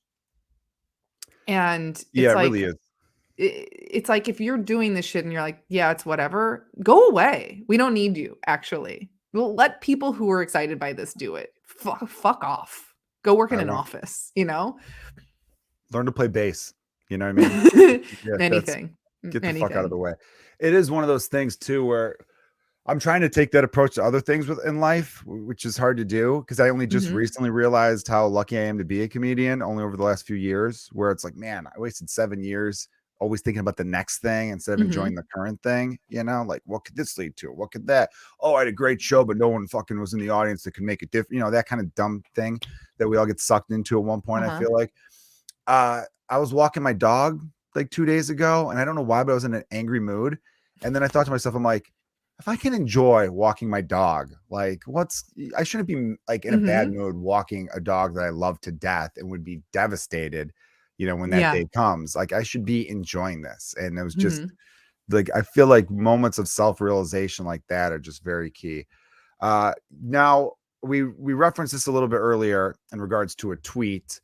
And Yeah, it really is. it's like if you're doing this shit and you're like, "Yeah, it's whatever," go away. We don't need you, actually. We'll let people who are excited by this do it. Fuck off. Go work in I an learned office, you know? learn to play bass. You know what I mean? Yeah, that's Anything. get the fuck out of Anything. the way. It is one of those things too where I'm trying to take that approach to other things in life, which is hard to do because I only just Mhm. recently realized how lucky I am to be a comedian only over the last few years, where it's like, man, I wasted 7 years always thinking about the next thing instead of enjoying Mhm. the current thing, like what could this lead to? What could that? Oh, I had a great show, but no one fucking was in the audience that could make it different. That kind of dumb thing that we all get sucked into at one point, I Uh-huh. feel like. I was walking my dog like 2 days ago, and I don't know why, but I was in an angry mood. And then I thought to myself, I'm like, if I can enjoy walking my dog, like I shouldn't be like in a bad Mhm. mood walking a dog that I love to death and would be devastated, when that Yeah. day comes. Like I should be enjoying this. And it was just Mhm. like, I feel like moments of self-realization like that are just very key. Now we referenced this a little bit earlier in regards to a tweet.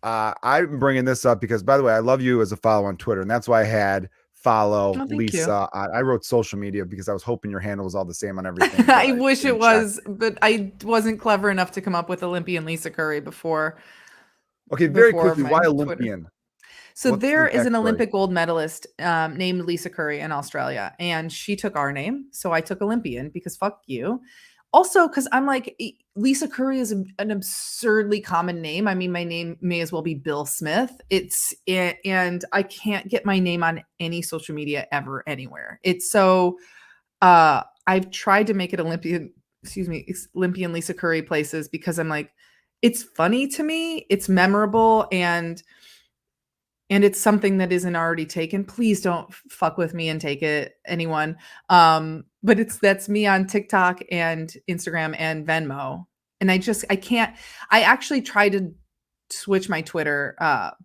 I'm bringing this up because, by the way, I love you as a follow on Twitter, and that's why I had follow Oh, thank you. Lisa. I wrote social media because I was hoping your handle was all the same on everything, but I I wish it didn't check. was, but I wasn't clever enough to come up with Olympian Lisa Curry Okay, very before quickly, why my Twitter. Olympian? So What's the there is an backstory? Olympic gold medalist named Lisa Curry in Australia, and she took our name, so I took Olympian because fuck you. Also, because I'm like, Lisa Curry is an absurdly common name. I mean, my name may as well be Bill Smith. And I can't get my name on any social media ever anywhere. It's so I've tried to make it Olympian Lisa Curry places because I'm like, it's funny to me, it's memorable, and it's something that isn't already taken. Please don't fuck with me and take it, anyone. But that's me on TikTok and Instagram and Venmo. And I can't. I actually tried to switch my Twitter,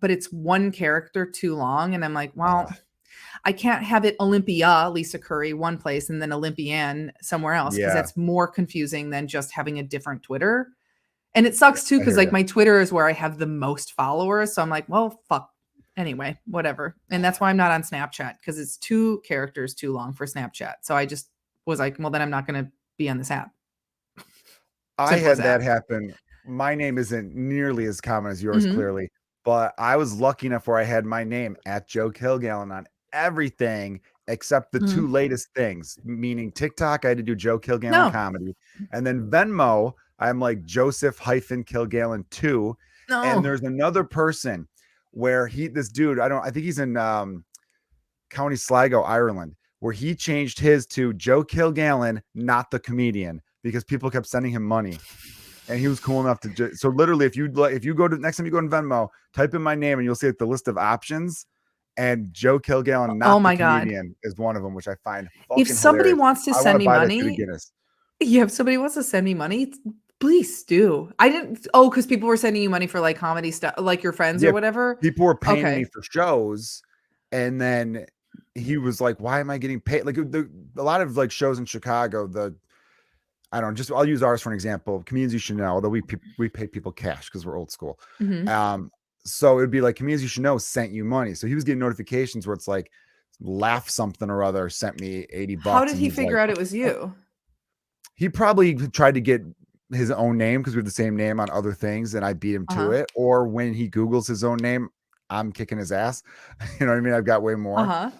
but it's one character too long, and I'm like, Uh, well, I can't have it Olympia Lisa Curry one place and then Olympian somewhere else because yeah, that's more confusing than just having a different Twitter. And it sucks too I because hear like you. my Twitter is where I have the most followers. So I'm like, well, fuck. Anyway, whatever. And that's why I'm not on Snapchat because it's two characters too long for Snapchat. So I just was like, well, then I'm not going to be on this app. I Simple as had that. that happen. My name isn't nearly as common as yours, Mm-hmm. clearly, but I was lucky enough where I had my name at Joe Kilgallon on everything except the two Mm-hmm. latest things, meaning TikTok, I had to do Joe Kilgallon No, comedy. And then Venmo, I'm like Joseph hyphen Kilgallon 2. And no. there's another person where this dude, I think he's in County Sligo, Ireland, where he changed his to Joe Kilgallon, not the comedian, because people kept sending him money and he was cool enough to so literally if you go to next time you go to Venmo, type in my name and you'll see like the list of options, and Joe Kilgallon, Oh not the my God. comedian, is one of them, which I find If fucking somebody hilarious. wants to I want send to me buy that shit at money, Guinness. yeah, if somebody wants to send me money, please do. I didn't. Oh, because people were sending you money for like comedy stuff, like your friends or Yeah, whatever. people were paying me Okay. for shows, and then he was like, "Why am I getting paid?" Like a lot of like shows in Chicago, I don't know, just I'll use ours for an example. Comedians You Should Know, although we pay people cash because we're old school. Hmm. So it'd be like Comedians You Should Know sent you money. So he was getting notifications where it's like laugh something or other sent me 80 How bucks. did And he he's figure like, out it was you? he probably tried to get his own name because we have the same name on other things and I beat him Uh to huh. it. Or when he Googles his own name, I'm kicking his ass. You know what I mean? I've got way Uh more. huh.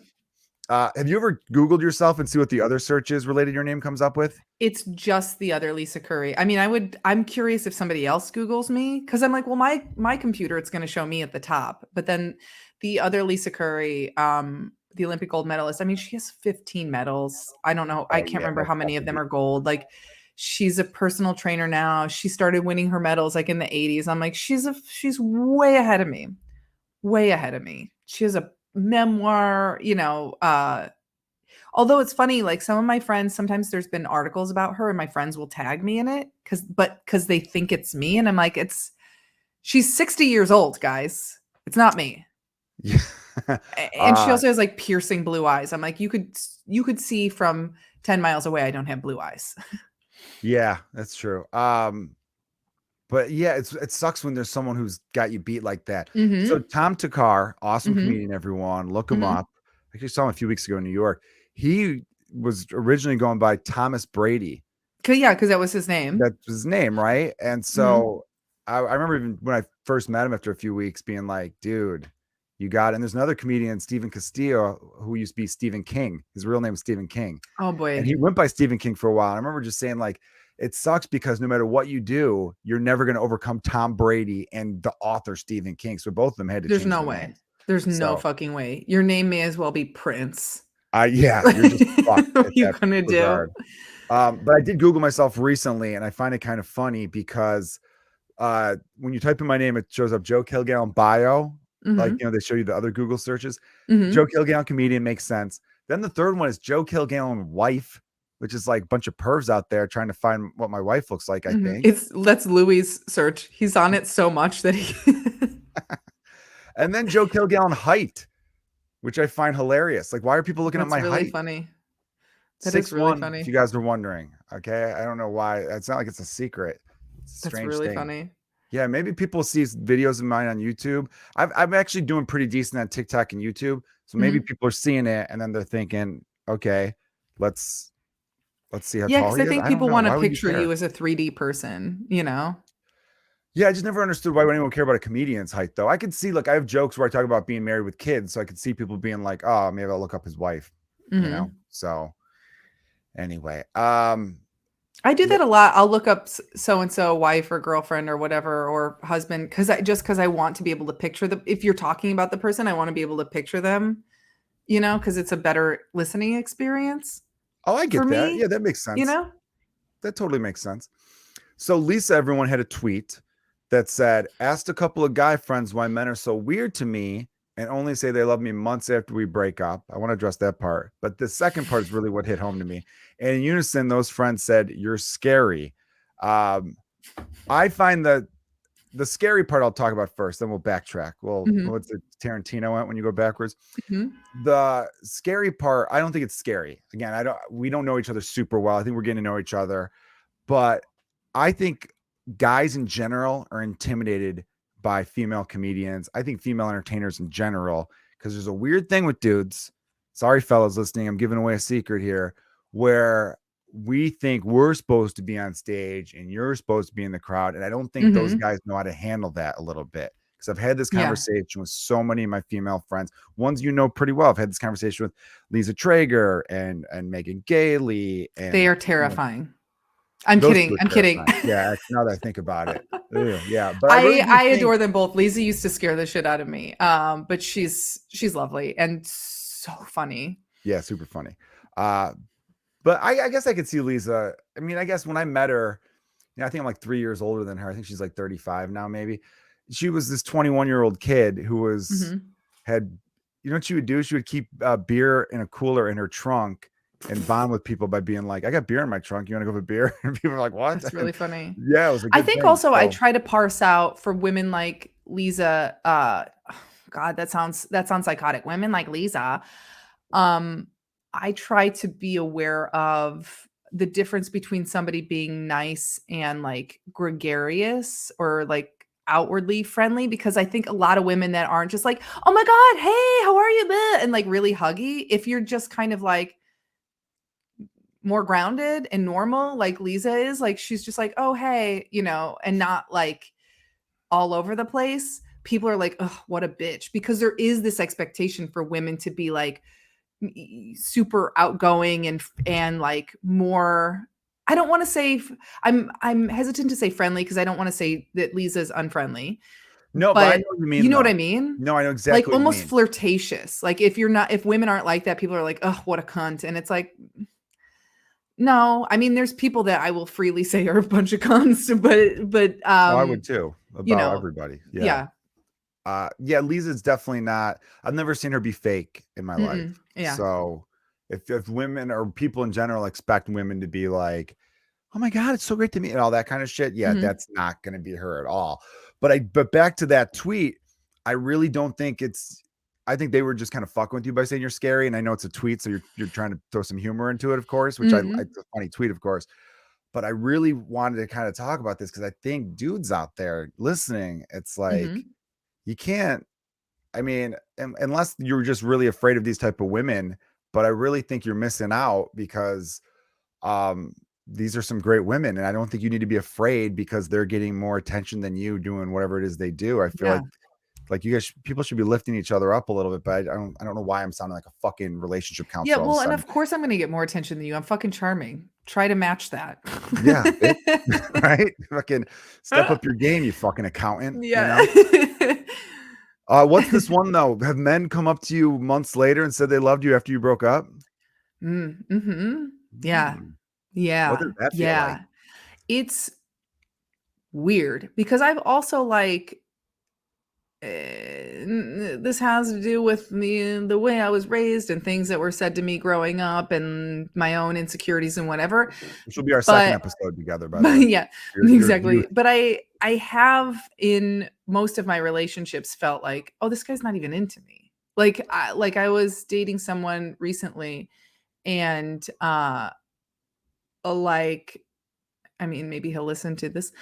Have you ever Googled yourself and see what the other searches related to your name comes up with? It's just the other Lisa Curry. I mean, I'm curious if somebody else Googles me because I'm like, well, my computer, it's going to show me at the top. But then the other Lisa Curry, the Olympic gold medalist, I mean, she has 15 medals. I don't know. I Oh can't yeah, remember that's how many tough of to them beat. are gold. Like, she's a personal trainer now. She started winning her medals like in the 80s. I'm like, she's way ahead of me. Way ahead of me. She has a memoir, although it's funny, like some of my friends, sometimes there's been articles about her and my friends will tag me in it because they think it's me. And I'm like, she's 60 years old, guys. It's not me. Yeah. And she uh also has like piercing blue eyes. I'm like, you could see from 10 miles away I don't have blue eyes. yeah, that's true. But yeah, it sucks when there's someone who's got you beat like that. So Mm-hmm. Tom Takar, awesome Mm-hmm. comedian, everyone, look him Mm-hmm. up. I actually saw him a few weeks ago in New York. He was originally going by Thomas Brady. Yeah, because that was his name. That's his name, right? And Mm-hmm. so I remember even when I first met him after a few weeks being like, dude, you got it. And there's another comedian, Stephen Castillo, who used to be Stephen King. His real name is Stephen King. Oh And boy. he went by Stephen King for a while. I remember just saying, like, it sucks because no matter what you do, you're never going to overcome Tom Brady and the author Stephen King. So both of them had to There's change no their way. names. There's no So, fucking way. Your name may as well be Prince. yeah, you're just fucked What are at you that gonna do? regard. But I did Google myself recently, and I find it kind of funny because when you type in my name, it shows up Joe Kilgallon bio. Like, Mhm. they show you the other Google searches. Joe Mhm. Kilgallon comedian makes sense. Then the third one is Joe Kilgallon wife, which is like a bunch of pervs out there trying to find what my wife looks like, I Mhm. think. That's Louis' search. He's on it so much that he And then Joe Kilgallon height, which I find hilarious. Like, why are people looking at That's my really height? funny. That is really 6'1", if you funny. guys are wondering. Okay. I don't know why. It's not like it's a secret. It's a That's strange really thing. funny. Yeah, maybe people see videos of mine on YouTube. I'm actually doing pretty decent on TikTok and YouTube. So maybe Mhm. people are seeing it and then they're thinking, okay, let's see how Yeah, tall because he I is. think I don't people know. wanna Why would you picture care? you as a 3D person, you know? Yeah, I just never understood why would anyone care about a comedian's height though. I could see, like, I have jokes where I talk about being married with kids, so I could see people being like, oh, maybe I'll look up his wife. Mhm. So anyway, I do yeah. that a lot. I'll look up so and so wife or girlfriend or whatever or husband because I want to be able to picture the if you're talking about the person, I want to be able to picture them, because it's a better listening experience Oh, I for get that. me, Yeah, that makes you sense. know? That totally makes sense. So Lisa, everyone had a tweet that said, asked a couple of guy friends why men are so weird to me and only say they love me months after we break up. I want to address that part. But the second part is really what hit home to me. And in unison, those friends said, you're scary. Um, I find that the scary part I'll talk about first, then we'll backtrack. Well, Mhm. what's the Tarantino at when you go backwards? Mhm. The scary part, I don't think it's scary. Again, we don't know each other super well. I think we're getting to know each other. But I think guys in general are intimidated by female comedians. I think female entertainers in general, because there's a weird thing with dudes. Sorry, fellas listening, I'm giving away a secret here, where we think we're supposed to be on stage and you're supposed to be in the crowd. And I don't think those Mhm. guys know how to handle that a little bit. Because I've had this Yeah. conversation with so many of my female friends, ones pretty well. I've had this conversation with Lisa Traeger and Megan Gailey They and are terrifying. I'm those 2 kidding, are I'm kidding. terrifying. Yeah, now that I think about it. Ugh, yeah, but I really I do I think. adore them both. Lisa used to scare the shit out of me, but she's lovely and so funny. Yeah, super funny. Uh, but I guess I could see Lisa. I mean, I guess when I met her, I think I'm like 3 years older than her. I think she's like 35 now, maybe. She was this 21-year-old kid who Mhm. had, what she would do? She would keep beer in a cooler in her trunk and bond with people by being like, I got beer in my trunk. You want to go for beer? And people are like, what? That's And really funny. yeah, it was a I good think thing. also I So try to parse out for women like Lisa, God, that sounds psychotic. Women like Lisa, um, I try to be aware of the difference between somebody being nice and like gregarious or like outwardly friendly because I think a lot of women that aren't just like, "Oh my god, hey, how are you?" bleh," and like really huggy, if you're just kind of like more grounded and normal like Lisa is, like she's just like, "Oh, hey," and not like all over the place. People are like, "Oh, what a bitch," because there is this expectation for women to be like super outgoing and like more I don't want to say I'm hesitant to say friendly because I don't want to say that Lisa's unfriendly, no, but I know but what you you mean know what I though. mean? No, I know Like exactly what you almost mean. flirtatious. Like if women aren't like that, people are like, "Oh, what a cunt." And it's like, no, I mean, there's people that I will freely say are a bunch of cunts, but Oh, I would too, you about know, everybody. Yeah. yeah. Yeah, Lisa's definitely not. I've never seen her be fake in my life. Mm-mm. Yeah. So if women or people in general expect women to be like, "Oh my God, it's so great to meet," and all that kind of shit, yeah, Mhm. that's not gonna be her at all. But back to that tweet, I really don't think it's. I think they were just kind of fucking with you by saying you're scary. And I know it's a tweet, so you're trying to throw some humor into it, of course, which Mhm. it's a funny tweet, of course. But I really wanted to kind of talk about this because I think dudes out there listening, it's like Mhm. you can't. I mean, unless you're just really afraid of these type of women, but I really think you're missing out because um these are some great women and I don't think you need to be afraid because they're getting more attention than you doing whatever it is they do. I feel Yeah. like you guys people should be lifting each other up a little bit, but I don't know why I'm sounding like a fucking relationship Yeah, counselor all of a well, and sudden. of course I'm gonna get more attention than you. I'm fucking charming. Try to match that. Yeah, bitch. Right? Fucking step up your game, you fucking accountant, you Yeah. know? What's this one though? Have men come up to you months later and said they loved you after you broke up? Yeah. Hmm. What Yeah. does that feel like? Yeah. It's weird because I've also like this has to do with the way I was raised and things that were said to me growing up and my own insecurities and whatever. Which will be our second But episode together, by the but way. yeah, Your view. exactly. But I have in most of my relationships felt like, oh, this guy's not even into me. Like I was dating someone recently and like I mean, maybe he'll listen to this.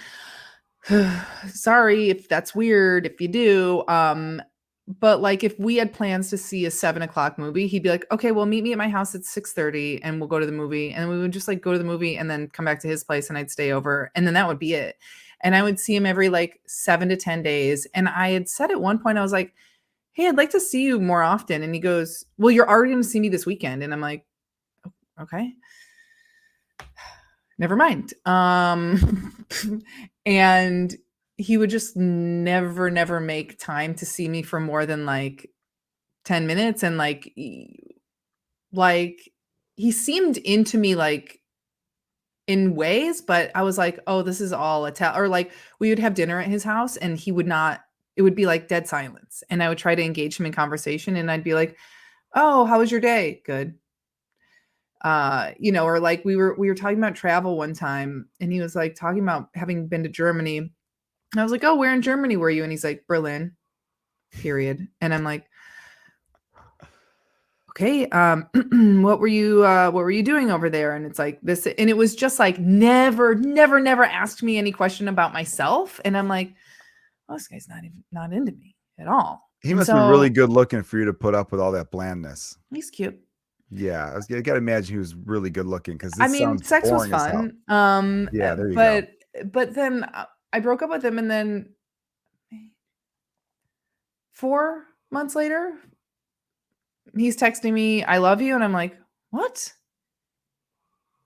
Sorry if that's weird if you do. But like if we had plans to see a 7 o'clock movie, he'd be like, okay, well, meet me at my house at 6:30 and we'll go to the movie. And we would just like go to the movie and then come back to his place and I'd stay over. And then that would be it. And I would see him every like 7 to 10 days. And I had said at one point, I was like, hey, I'd like to see you more often. And he goes, well, you're already going to see me this weekend. And I'm like, okay, never mind. And he would just never make time to see me for more than like 10 minutes. And like he seemed into me like in ways, but I was like, oh, this is all or like we would have dinner at his house and he would not, it would be like dead silence. And I would try to engage him in conversation and I'd be like, oh, how was your day? Good. Or like we were talking about travel one time and he was like talking about having been to Germany. And I was like, oh, where in Germany were you? And he's like, Berlin, period. And I'm like, okay, what were you doing over there? And it's like this, and it was just like never asked me any question about myself. And I'm like, oh, this guy's not into me at all. He And must be really so good looking for you to put up with all that blandness. he's cute. Yeah, I gotta imagine he was really good looking because I this mean, sounds sex was boring as hell. fun. Yeah, there you go. But then I broke up with him, and then 4 months later, he's texting me, "I love you," and I'm like, "What?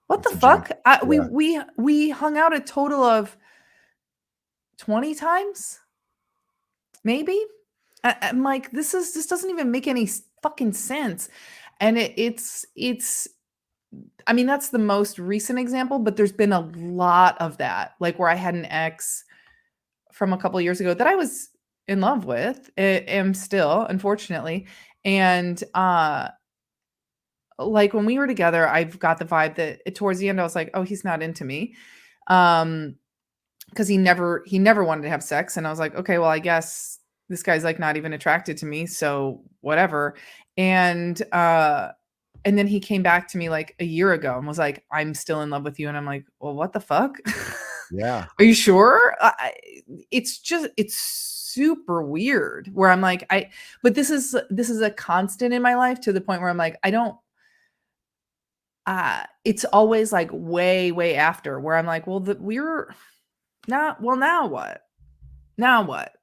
What the It's a jump. fuck?" Yeah. We hung out a total of 20 times, maybe. I'm like, this doesn't even make any fucking sense, and it's. I mean, that's the most recent example, but there's been a lot of that, like where I had an ex from a couple of years ago that I was in love with, am still, unfortunately. And like when we were together, I've got the vibe that towards the end, I was like, oh, he's not into me. Because he never wanted to have sex. And I was like, okay, well, I guess this guy's like not even attracted to me. So whatever. And then he came back to me like a year ago and was like, I'm still in love with you. And I'm like, well, what the fuck? Yeah. Are you sure? It's super weird where I'm like, but this is a constant in my life to the point where I'm like, I don't, it's always like way after where I'm like, well, we're not, well, now what? Now what?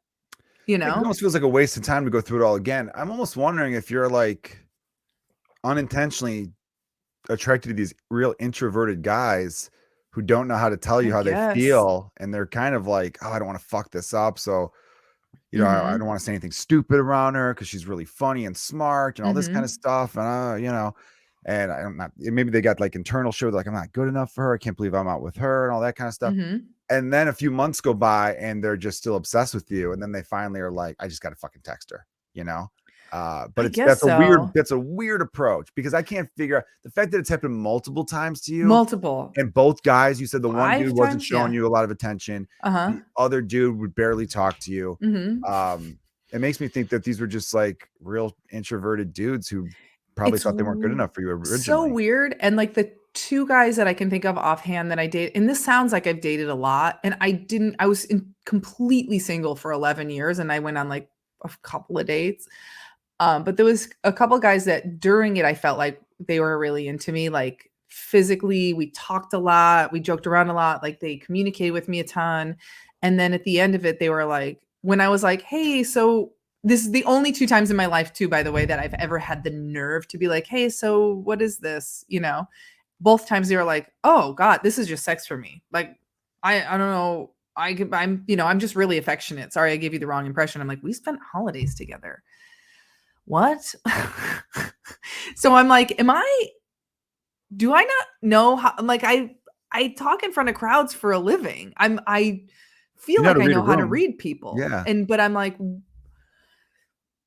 It almost feels like a waste of time to go through it all again. I'm almost wondering if you're like unintentionally attracted to these real introverted guys who don't know how to tell I you how they guess. feel, and they're kind of like, oh, I don't want to fuck this up, so I don't Mhm. want to say anything stupid around her because she's really funny and smart and all this kind of Mhm. stuff, and and I'm not. Maybe they got like internal shit, like I'm not good enough for her. I can't believe I'm out with her and all that kind of stuff. Mhm. And then a few months go by and they're just still obsessed with you, and then they finally are like, I just got to fucking text her, but I it's guess so. that's a weird approach because I can't figure out the fact that it's happened multiple times to you. Multiple. And both guys, you said the one dude 5 wasn't times? showing Yeah. you a lot of attention. Uh-huh. The other dude would barely talk to you. Mhm. It makes me think that these were just like real introverted dudes who probably It's thought they weren't good enough for you so originally. weird, and, like, the 2 guys that I can think of offhand that I date and this sounds like I've dated a lot, and I was in completely single for 11 years, and I went on, like, a couple of dates, but there was a couple guys that during it, I felt like they were really into me, like, physically, we talked a lot, we joked around a lot, like, they communicated with me a ton, and then at the end of it, they were like when I was like, "Hey, so" this is the only 2 times in my life too, by the way, that I've ever had the nerve to be like, "Hey, so what is this?" Both times they were like, "Oh god, this is just sex for me." Like, I don't know. I'm just really affectionate. Sorry, I gave you the wrong impression. I'm like, we spent holidays together. What? So I'm like, do I not know how, like, I talk in front of crowds for a living. I You feel know how like to I read a know how to room. read people. Yeah. But I'm like,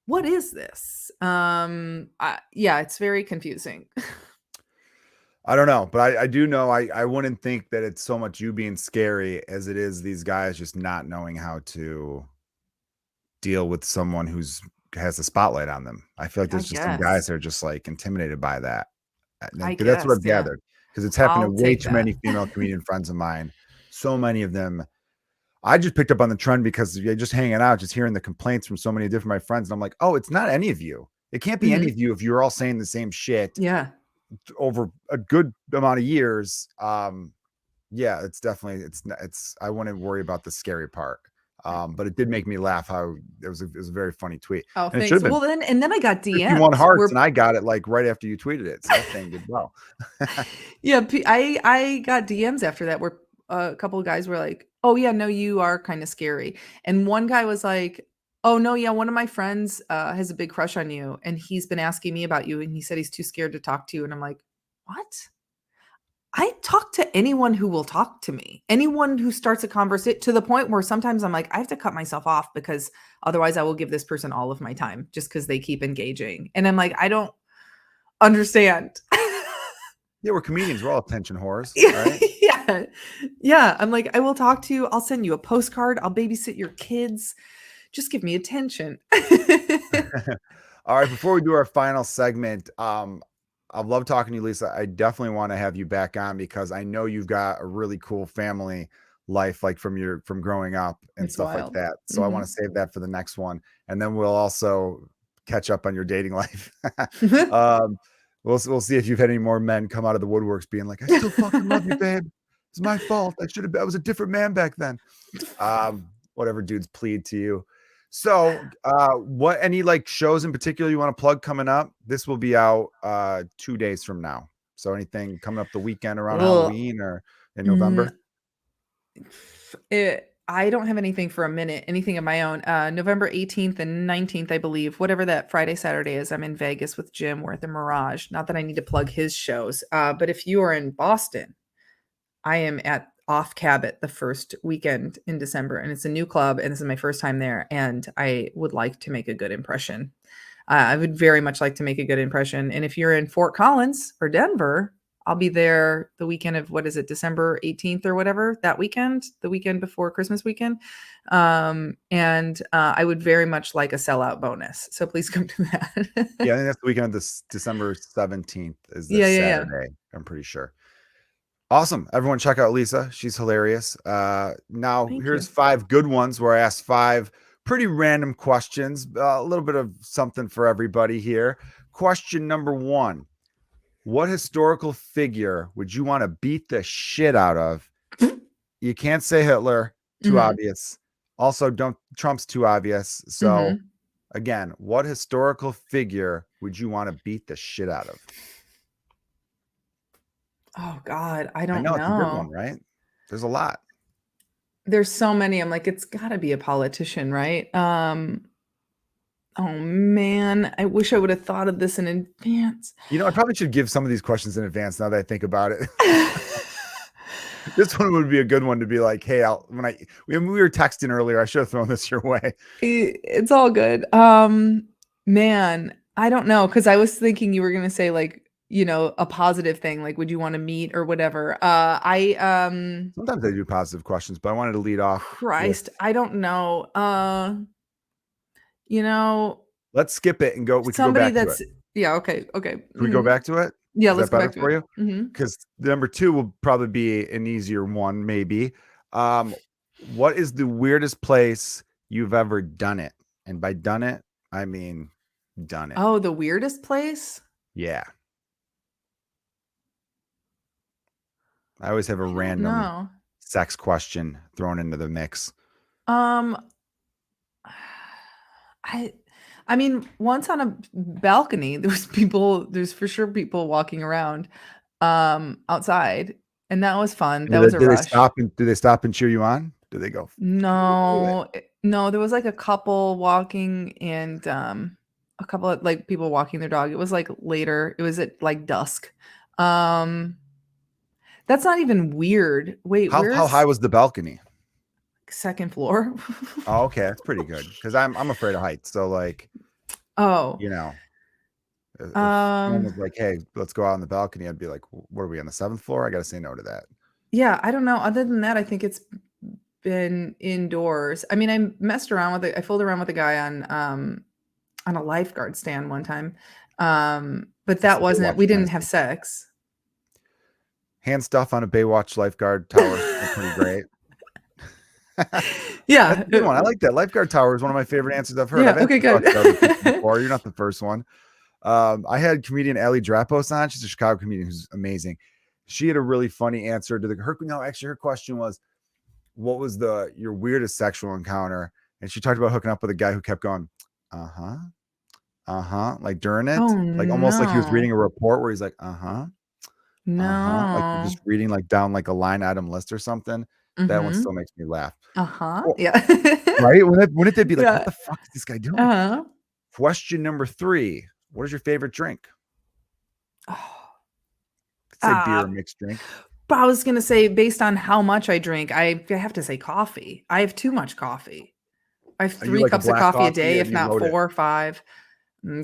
what is this? Yeah, it's very confusing. I don't know, but I do know I wouldn't think that it's so much you being scary as it is these guys just not knowing how to deal with someone who's has a spotlight on them. I feel like I there's just some guys guess. that are just like intimidated by that. I That's what guess, I've yeah. gathered because it's happened to I'll way take too that. many female comedian friends of mine. So many of them. I just picked up on the trend because you're just hanging out, just hearing the complaints from so many different my friends. And I'm like, oh, it's not any of you. It can't be any Mhm. of you if you're all saying the same shit Yeah. over a good amount of years. Yeah, it's definitely it's I wouldn't worry about the scary part. But it did make me laugh how it was a very funny tweet. Oh, And it should thanks. have been Well, then I got 51 DMs hearts where and I got it like right after you tweeted it. So that thing did well. yeah, I got DMs after that where a couple of guys were like, "Oh yeah, no, you are kind of scary." And one guy was like, "Oh no, yeah, one of my friends has a big crush on you, and he's been asking me about you, and he said he's too scared to talk to you." And I'm like, "What?" I talk to anyone who will talk to me. Anyone who starts a conversation to the point where sometimes I'm like, I have to cut myself off because otherwise I will give this person all of my time just because they keep engaging. And I'm like, I don't understand. Yeah, we're comedians. We're all attention whores, Yeah, right? yeah. Yeah, I'm like, "I will talk to you, I'll send you a postcard, I'll babysit your kids, just give me attention." All right, before we do our final segment, I love talking to you, Lisa. I definitely want to have you back on because I know you've got a really cool family life, like from growing up and It's stuff like wild. that. So I want Mhm. to save that for the next one, and then we'll also catch up on your dating life. um, we'll see if you've had any more men come out of the woodworks being like, "I still fucking love you, babe. It's my fault. I was a different man back then." Whatever dudes plead to you. So, what any like shows in particular you want to plug coming up? This will be out 2 days from now. So, anything coming up the weekend around Ugh. Halloween or in Mm, November? I don't have anything for a minute, anything of my own. November 18th and 19th, I believe, whatever that Friday, Saturday is, I'm in Vegas with Jim. We're at the Mirage. Not that I need to plug his shows, but if you are in Boston, I am at Off Cabot the first weekend in December, and it's a new club, and this is my first time there, and I would like to make a good impression. I would very much like to make a good impression, and if you're in Fort Collins or Denver, I'll be there the weekend of what is it, December 18th or whatever, that weekend, the weekend before Christmas weekend. And I would very much like a sellout bonus. So please come to that. Yeah, I think that's the weekend of this December 17th is this Yeah, yeah, yeah. Saturday. I'm pretty sure. Awesome. Everyone check out Lisa. She's hilarious. Now Thank here's you. 5 good ones where I asked 5 pretty random questions, a little bit of something for everybody here. Question number 1. What historical figure would you want to beat the shit out of? You can't say Hitler, too Mhm, obvious. Also, don't Trump's too obvious. So, mhm. again, what historical figure would you want to beat the shit out of? Oh god, I I don't know it's a good one, know. right? There's a lot. There's so many, I'm like, it's gotta be a politician, right? Oh man, I wish I would have thought of this in advance. I probably should give some of these questions in advance now that I think about it. This one would be a good one to be like, hey, when we were texting earlier, I should have thrown this your way. It's all good. Man, I don't know, because I was thinking you were gonna say, like, a positive thing, like, would you wanna meet or whatever. Sometimes I do positive questions, but I wanted to lead off with Christ, I don't know. You know, let's skip it and go. We could go somebody back to it. that's yeah, okay, okay. Can we go Mhm. back to it? Yeah, Is let's that go better back to for it. you? Mhm. Because number 2 will probably be an easier one, maybe. Um, what is the weirdest place you've ever done it? And by done it, I mean done it. Oh, the weirdest place? Yeah. I always have a I don't random know. sex question thrown into the mix. Um, I I mean, once on a balcony, there's for sure people walking around, outside, and that was fun. And That was a do they rush. stop and cheer you on? Do they go? No, no, there was like a couple walking and a couple of like people walking their dog. It was like later. It was at like dusk. Um that's not even weird. Wait, How high where's was the balcony? second floor? Oh, okay, that's pretty good because I'm afraid of heights. So like, Oh. you know, if someone Um was like, "Hey, let's go out on the balcony," I'd be like, "What are we on the seventh floor?" I got to say no to that. yeah, I don't know. Other than that, I think it's been indoors. I mean, I messed around with it. I fooled around with a guy on a lifeguard stand one time. But That's that the wasn't Baywatch we didn't have fantasy. sex. Hand stuff on a Baywatch lifeguard tower. That's pretty great. That's Yeah. a good one. I like that. Lifeguard tower is one of my favorite answers I've heard. I've Yeah, okay, answered good. about to other people before. You're not the first one. I had comedian Allie Drapos on. She's a Chicago comedian who's amazing. She had a really funny answer to her question was, what was your weirdest sexual encounter? And she talked about hooking up with a guy who kept going, uh-huh, uh-huh, like during it, Oh, like almost like he was no. reading a report where he's like, uh-huh, uh-huh, like you're No. just reading like down like a line item list or something. That one still Mhm. makes me laugh. Uh-huh. Well, Yeah. right? Wouldn't they be like, what Yeah. the fuck is this guy doing? Uh-huh. Question number 3. What is your favorite drink? Oh. Could say beer Uh, or mixed drink. but I was gonna say based on how much I drink, I have to say coffee. I have too much coffee. I have Are you 3 like a cups of black coffee a coffee day, or do if you not load it? 4 or 5.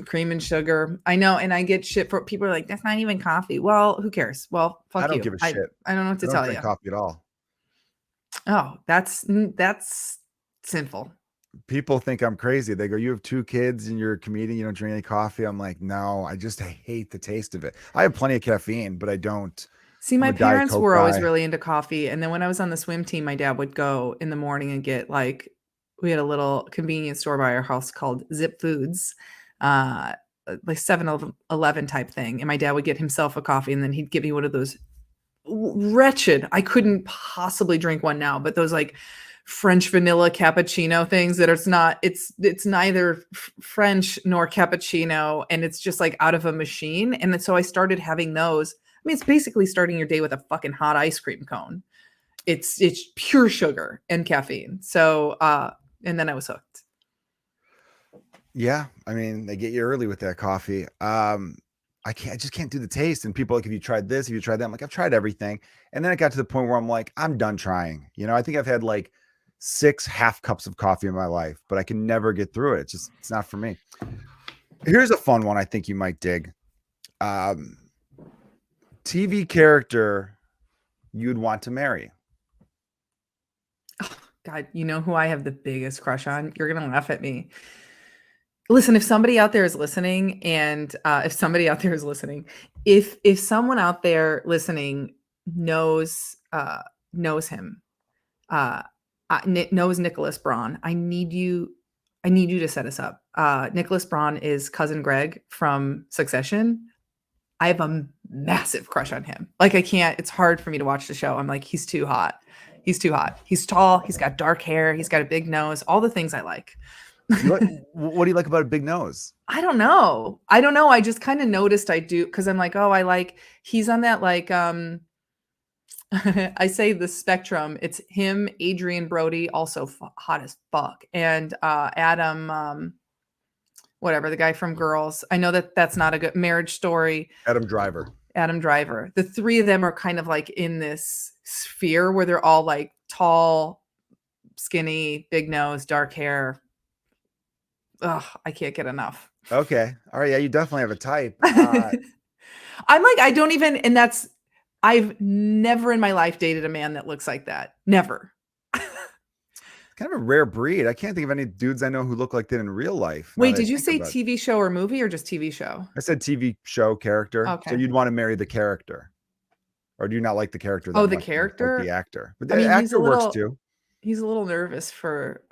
Cream and sugar. I know, and I get shit for people are like, "That's not even coffee." Well, who cares? Well, I fuck don't you. give a I shit. I don't know what I to don't tell drink you. coffee at all. Oh, that's sinful. People think I'm crazy. They go, "You have 2 kids and you're a comedian, you don't drink any coffee." I'm like, "No, I hate the taste of it." I have plenty of caffeine, but I don't. See, I'm my a Diet parents Coke were always guy. really into coffee, and then when I was on the swim team, my dad would go in the morning and get, like we had a little convenience store by our house called Zip Foods, uh, like 7-Eleven type thing, and my dad would get himself a coffee, and then he'd give me one of those wretched I couldn't possibly drink one now, but those, like, French vanilla cappuccino things that it's neither French nor cappuccino, and it's just, like, out of a machine, and then so I started having those. I mean, it's basically starting your day with a fucking hot ice cream cone. It's pure sugar and caffeine. So, and then I was hooked. Yeah, I mean, they get you early with that coffee. I just can't do the taste. And people are like, "Have you tried this? Have you tried that?" I'm like, "I've tried everything." And then it got to the point where I'm like, I'm done trying. I think I've had like 6 half cups of coffee in my life, but I can never get through it. It's not for me. Here's a fun one I think you might dig. Um, TV character you'd want to marry. God, you know who I have the biggest crush on? You're gonna laugh at me. Listen, if somebody out there is listening, and if somebody out there is listening, if someone out there listening knows him, uh, knows Nicholas Braun, I need you to set us up. Nicholas Braun is cousin Greg from Succession. I have a massive crush on him. Like I can't. It's hard for me to watch the show. I'm like, he's too hot. He's too hot. He's tall. He's got dark hair. He's got a big nose. All the things I like. What do you like about a big nose? I don't know. I don't know. I just kind of noticed I do because I'm like, oh, I like he's on that like I say the spectrum. It's him, Adrian Brody, also hot as fuck, and Adam whatever, the guy from Girls. I know that that's not a good Marriage Story. Adam Driver. Adam Driver. The 3 of them are kind of like in this sphere where they're all like tall, skinny, big nose, dark hair. Ugh, I can't get enough. Okay. All right. Yeah, you definitely have a type. I'm like, I don't even, and that's, I've never in my life dated a man that looks like that. Never. Kind of a rare breed. I can't think of any dudes I know who look like that in real life. Now Wait, that I did you think say about it, TV show or movie or just TV show? I said TV show character. So Okay. you'd want to marry the character, or do you not like the character Oh, that the much? You just like the character? actor, but I the mean, actor works too. he's a little nervous for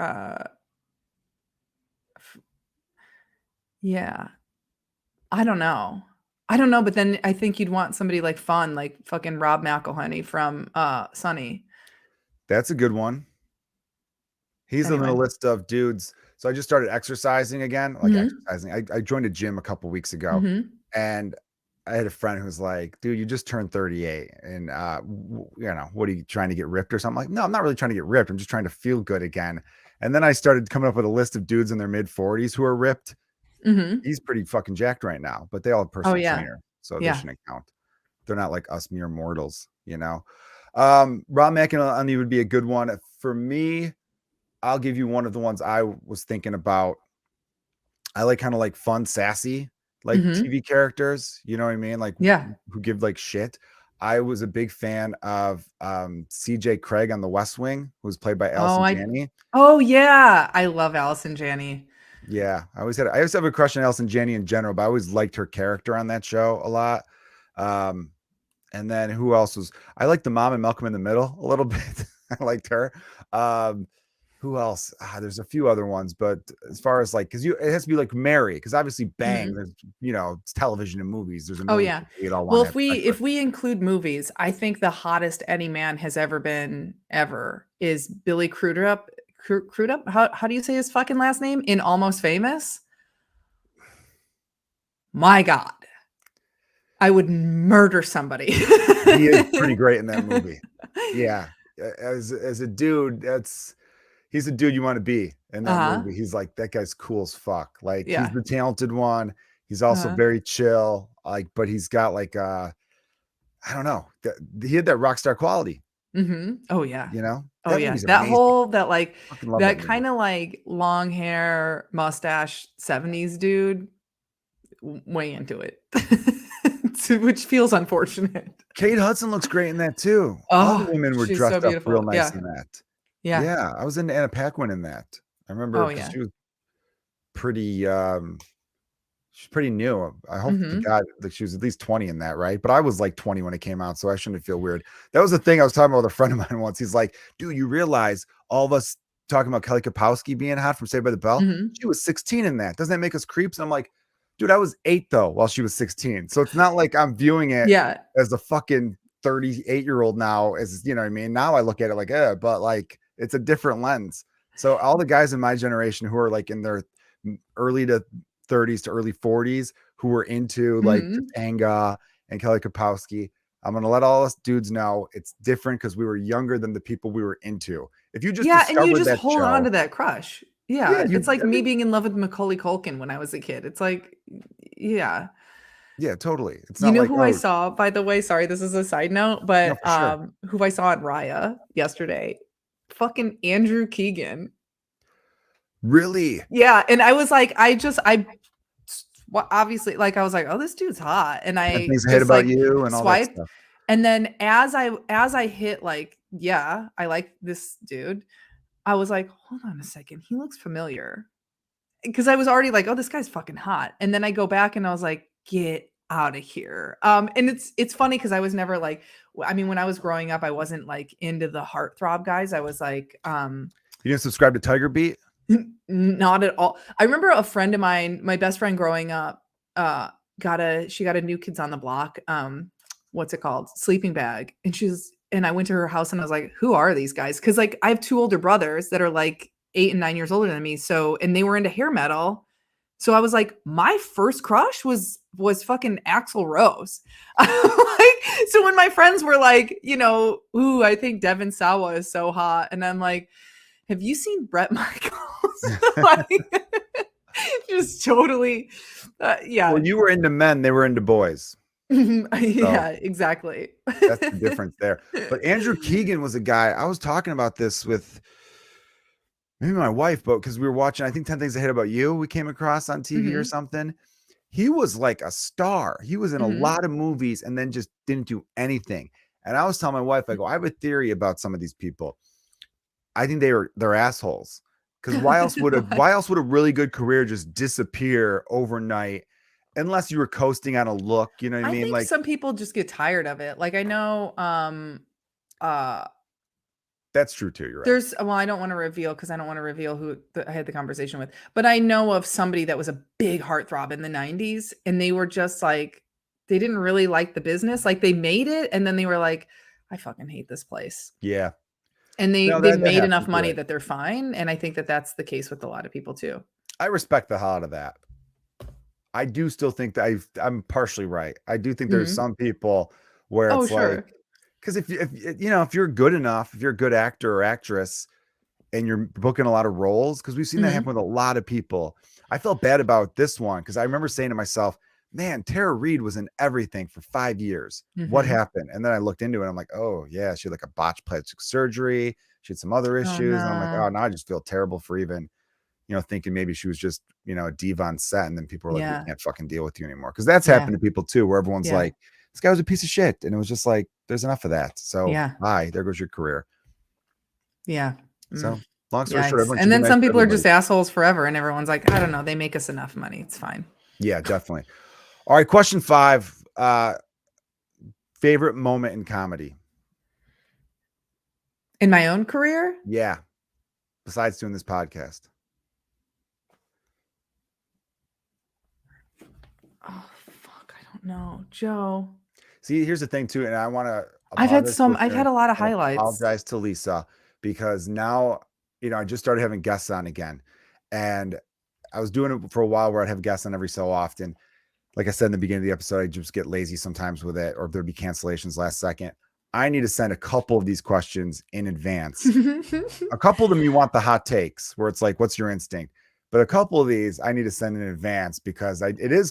yeah. I don't know. I don't know, but then I think you'd want somebody like fun, like fucking Rob McElhenney from Sunny. That's a good one. He's on the Anyway. list of dudes. So I just started exercising again, like Mhm. exercising. I joined a gym a couple weeks ago, Mhm. and I had a friend who's like, dude, you just turned 38 and what are you trying to get ripped or something? Like, no, I'm not really trying to get ripped. I'm just trying to feel good again. And then I started coming up with a list of dudes in their mid 40s who are ripped. Mhm. He's pretty fucking jacked right now, but they all have a Oh, personal yeah. trainer, so they Yeah. shouldn't count. They're not like us mere mortals, you know. Rob McElhenney would be a good one for me. I'll give you one of the ones I was thinking about. I like kind of like fun, sassy, like Mhm. TV characters. You know what I mean? Like Yeah. who give like shit. I was a big fan of CJ Craig on The West Wing, who was played by Oh, Allison Janney. yeah. I love Allison Janney. Yeah, I always have a crush on Allison Janney in general, but I always liked her character on that show a lot. Um, and then who else was I liked the mom and Malcolm in the Middle a little bit. I liked her. Um, who else? There's a few other ones, but as far as like, it has to be like Mary, because obviously Bang, Mhm. there's it's television and movies. There's a Oh, million yeah. people you'd all Well, want to if have we sex with. if we include movies, I think the hottest any man has ever been ever is Billy Crudup. Crudup? How do you say his fucking last name? In Almost Famous? My God. I would murder somebody. He is pretty great in that movie. Yeah, as a dude, he's a dude you want to be in that Uh-huh. movie. He's like that guy's cool as fuck. Like he's Yeah. the talented one. He's also Uh-huh. very chill. Like, but he's got like I don't know. He had that rock star quality. Mhm. Oh, yeah. You know Oh, that yeah. movie's That amazing. whole that, like Fucking love that that movie. kinda, like, long hair, mustache, '70s dude, way into it. Which feels unfortunate. Kate Hudson looks great in that too. All the Oh, women were she's so dressed up real beautiful. nice Yeah. in that. Yeah. Yeah, I was into Anna Paquin in that. I remember Oh, because yeah. pretty she's pretty new. I hope to Mhm. God that she was at least 20 in that, right? But I was like 20 when it came out, so I shouldn't feel weird. That was the thing I was talking about with a friend of mine once. He's like, dude, you realize all of us talking about Kelly Kapowski being hot from Saved by the Bell? Mhm. She was 16 in that. Doesn't that make us creeps? And I'm like, dude, I was 8 though while she was 16. So it's not like I'm viewing it Yeah. as a fucking 38-year-old now, as you know what I mean? Now I look at it like, but like it's a different lens. So all the guys in my generation who are like in their early to 30s to early 40s who were into like Mhm. Topanga and Kelly Kapowski. I'm gonna let all us dudes know it's different because we were younger than the people we were into. If you just Yeah, and you discovered just that hold on show, to that crush. yeah, Yeah, you it's like I me mean, being in love with Macaulay Culkin when I was a kid. It's like yeah. yeah, totally. It's You not know like, who I oh, saw, by the way? Sorry, this is a side note, no, but, for sure. who I saw at Raya yesterday. Fucking Andrew Keegan. Really? Yeah, and I was like, well, obviously, like, I was like, "Oh, this dude's hot," and 10 I things I hate just, about like, you and all that swiped, stuff. and then as I hit, like, "Yeah, I like this dude," I was like, "Hold on a second, he looks familiar." Because I was already like, "Oh, this guy's fucking hot," and then I go back and I was like, "Get out of here." And it's funny because I was never like I mean, when I was growing up, I wasn't, like, into the heartthrob guys. I was like, You didn't subscribe to Tiger Beat? not at all. I remember a friend of mine, my best friend growing up, she got a New Kids on the Block, what's it called? Sleeping bag, and I went to her house and I was like, "Who are these guys?" Because like, I have 2 older brothers that are, like, 8 and 9 years older than me, so and they were into hair metal. So I was like, my first crush was fucking Axl Rose. Like, so when my friends were like, "Ooh, I think Devin Sawa is so hot," and I'm like, have you seen Bret Michaels? Like, just totally, Well, yeah. you were into men, they were into boys. So Yeah, exactly. that's the difference there. But Andrew Keegan was a guy I was talking about this with maybe my wife, but because we were watching, I think 10 Things I Hate About You, we came across on TV or Mhm, something. He was like a star. He was in a mhm. lot of movies and then just didn't do anything. And I was telling my wife, I go, I have a theory about some of these people. I think they're assholes. Because why else would a really good career just disappear overnight unless you were coasting on a look? You know what I I mean? think Like some people just get tired of it. Like, I know, uh, that's true too. You're right. I don't wanna reveal because I don't wanna reveal who I had the conversation with, but I know of somebody that was a big heartthrob in the '90s, and they were just like they didn't really like the business, like, they made it, and then they were like, "I fucking hate this place." Yeah. And they No, they that made happens. enough You're money right. that they're fine, and I think that that's the case with a lot of people too. I respect the hell out of that. I do still think that I'm partially right. I do think there's Mhm. some people where Oh, it's like, sure. because if you're good enough, if you're a good actor or actress, and you're booking a lot of roles, because we've seen that happen Mhm. with a lot of people. I felt bad about this one because I remember saying to myself, man, Tara Reid was in everything for 5 years. What Mhm. happened? And then I looked into it. I'm like, oh, yeah, she had like a botched plastic surgery. She had some other Oh, issues. And I'm like, no. oh, now I just feel terrible for even, thinking maybe she was just, a diva on set. And then people were like, we Yeah. can't fucking deal with you anymore. Because that's Yeah. happened to people too, where everyone's Yeah. like, this guy was a piece of shit. And it was just like, there's enough of that. So, Yeah. bye. There goes your career. Yeah. Mm. So, long story short, Yikes. everyone should And be then nice some to people are everybody. just assholes forever, and everyone's like, "I don't know, they make us enough money. It's fine." Yeah, definitely. All right, question 5. Favorite moment in comedy? In my own career? Yeah, besides doing this podcast. Oh, fuck, I don't know. Joe. See, here's the thing too, and I want to I've had apologize to some I've had listeners a lot of and highlights. apologize to Lisa because now, I just started having guests on again. And I was doing it for a while where I'd have guests on every so often. Like I said in the beginning of the episode, I just get lazy sometimes with it, or there'd be cancellations last second. I need to send a couple of these questions in advance. A couple of them you want the hot takes where it's like, what's your instinct? But a couple of these I need to send in advance because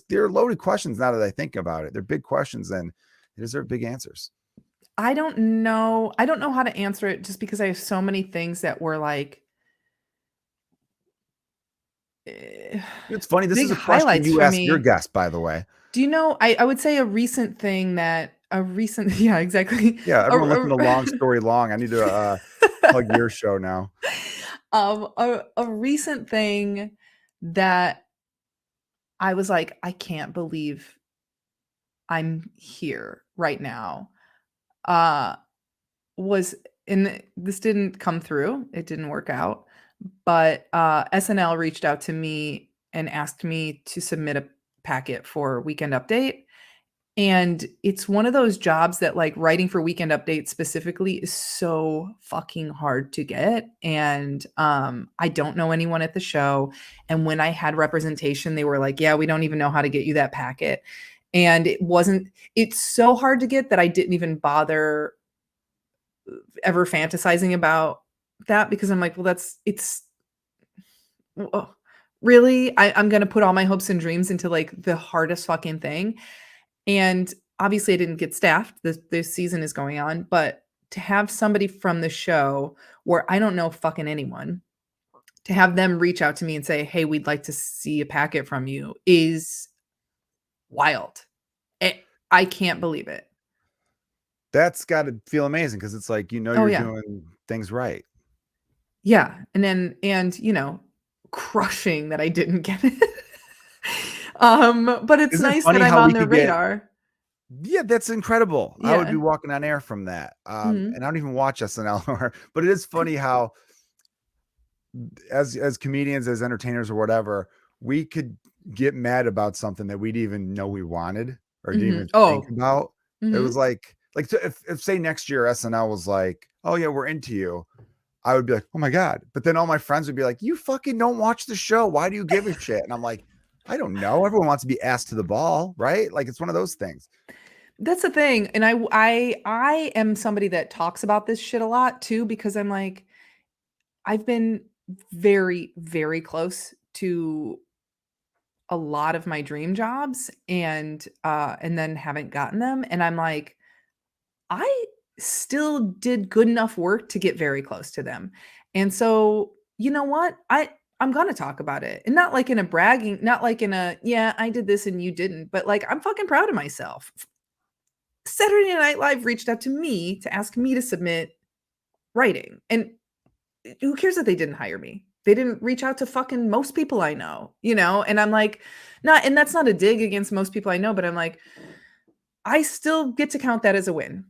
they're loaded questions now that I think about it. They're big questions and they deserve big answers. I don't know. I don't know how to answer it just because I have so many things that were like eh, It's funny. This big is a question highlights you for ask your me. guest, by the way. Do you know, I would say a recent thing that a recent yeah, exactly. Yeah, A everyone listen to long story long. I need to plug your show now. a recent thing that I was like, "I can't believe I'm here right now," uh, was and this didn't come through, it didn't work out, but, SNL reached out to me and asked me to submit a packet for Weekend Update, and it's one of those jobs that, like, writing for Weekend Update specifically is so fucking hard to get, and, I don't know anyone at the show, and when I had representation, they were like, "Yeah, we don't even know how to get you that packet," and it's so hard to get that I didn't even bother ever fantasizing about that because I'm like, "Well, oh, really? I'm gonna put all my hopes and dreams into, like, the hardest fucking thing?" And obviously I didn't get staffed. This season is going on, but to have somebody from the show where I don't know fucking anyone, to have them reach out to me and say, "Hey, we'd like to see a packet from you," is wild. Eh, I can't believe it. That's got to feel amazing because it's like Oh, you're yeah. doing things right. Yeah, crushing that I didn't get it. But it's Isn't it nice that funny I'm how on we their could get radar. Yeah, that's incredible. I would be Yeah. walking on air from that. Mhm. And I don't even watch SNL, but it is funny how as comedians, as entertainers or whatever, we could get mad about something that we didn't even know we wanted or didn't Mhm. even think Oh. about. It was Mhm. like so if say next year SNL was like, "Oh yeah, we're into you." I would be like, "Oh my god." But then all my friends would be like, "You fucking don't watch the show. Why do you give a shit?" And I'm like, "I don't know. Everyone wants to be asked to the ball, right?" Like it's one of those things. That's the thing, and I am somebody that talks about this shit a lot too because I'm like, I've been very, very close to a lot of my dream jobs and then haven't gotten them, and I'm like, I still did good enough work to get very close to them. And so, you know what? I'm gonna talk about it. And not like in a bragging, not like in a, yeah, I did this and you didn't, but like I'm fucking proud of myself. Saturday Night Live reached out to me to ask me to submit writing. And who cares that they didn't hire me? They didn't reach out to fucking most people I know, And I'm like, not, and that's not a dig against most people I know, but I'm like, I still get to count that as a win,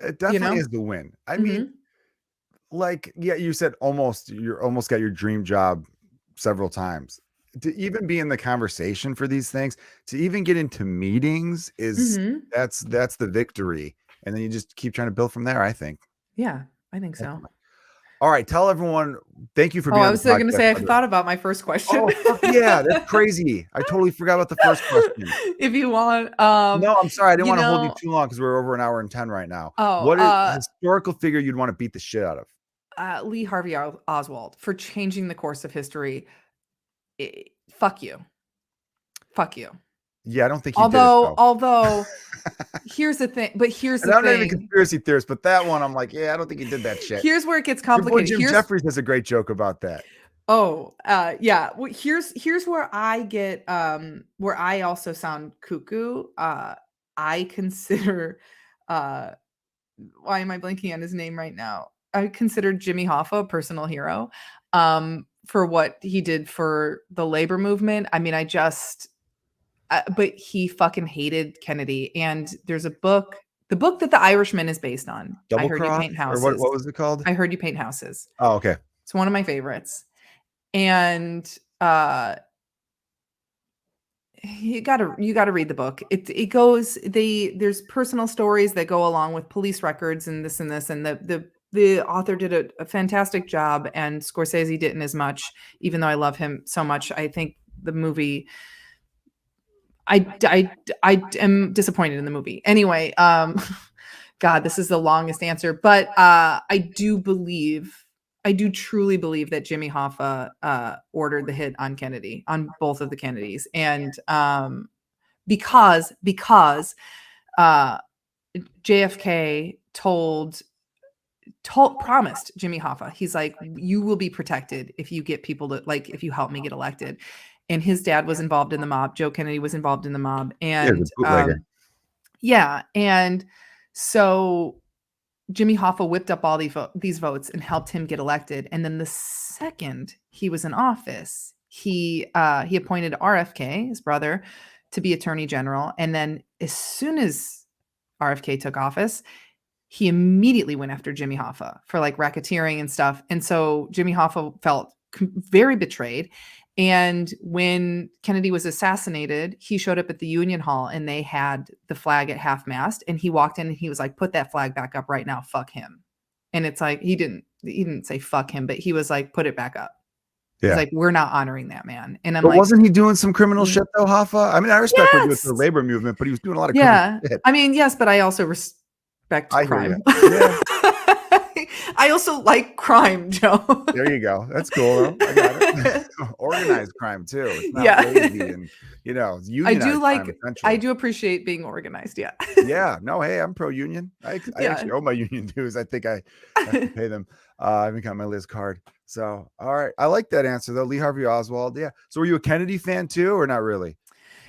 It you definitely know? is the win. I mean, Mhm. like, yeah, you said you're almost got your dream job several times. To even be in the conversation for these things, to even get into meetings is Mhm. that's the victory. And then you just keep trying to build from there, I think. Yeah, I think so. Definitely. All right, tell everyone. Thank you for Oh, being I on the was going to podcast, say I by the way. thought about my first question. Oh, fuck yeah, that's crazy. I totally forgot about the first question. If you want, No, I'm sorry. I didn't you want to hold you know, too long because we're over an hour and 10 right now. oh, What is a historical figure you'd want to beat the shit out of? Lee Harvey Oswald for changing the course of history. Fuck you. Fuck you. Yeah, I don't think he did it Although, though. although here's the thing, but here's And the I'm not even a thing. conspiracy theorist, but that one I'm like, yeah, I don't think he did that shit. Here's where it gets Your boy complicated. Jim Jeffries has a great joke about that. Yeah. Well, here's where I get where I also sound cuckoo. I consider uh why am I blanking on his name right now? I consider Jimmy Hoffa a personal hero for what he did for the labor movement. I mean, but he fucking hated Kennedy. And there's a book, the book that The Irishman is based on. I Double Heard You cross Paint or Houses. what was it called? I Heard You Paint Houses. Oh, okay. It's one of my favorites. And you gotta read the book. There's personal stories that go along with police records and this, and the author did a fantastic job, and Scorsese didn't as much, even though I love him so much. I think the movie, I am disappointed in the movie. Anyway, God, this is the longest answer, but I do truly believe that Jimmy Hoffa ordered the hit on Kennedy, on both of the Kennedys, and because uh, JFK promised Jimmy Hoffa, he's like, you will be protected if you get people to, like, if you help me get elected. And his dad was involved in the mob. Joe Kennedy was involved in the mob, Yeah, and the bootlegger. yeah, and so Jimmy Hoffa whipped up all these votes and helped him get elected. And then the second he was in office, he appointed RFK, his brother, to be Attorney General. And then as soon as RFK took office, he immediately went after Jimmy Hoffa for like racketeering and stuff. And so Jimmy Hoffa felt very betrayed. And when Kennedy was assassinated, he showed up at the Union Hall and they had the flag at half mast, and he walked in and he was like, put that flag back up right now. Fuck him. And it's like, he didn't say fuck him, but he was like, put it back up. He's Yeah. like, we're not honoring that man. And I'm But like, wasn't he doing some criminal shit though, Hoffa? I mean, I respect what he did for the yes. labor movement, but he was doing a lot of criminal Yeah. shit. I mean, yes, but I also respect I hear crime. you. Yeah. I also like crime, Joe. There you go. That's cool though. I got it. Organized crime too. It's not Yeah. lazy and unionized crime essentially. I do appreciate being organized. Yeah. Yeah. No, hey, I'm pro union. I Yeah. actually owe my union dues. I think I have to pay them. I haven't got my Liz card. So all right. I like that answer though. Lee Harvey Oswald. Yeah. So were you a Kennedy fan too, or not really?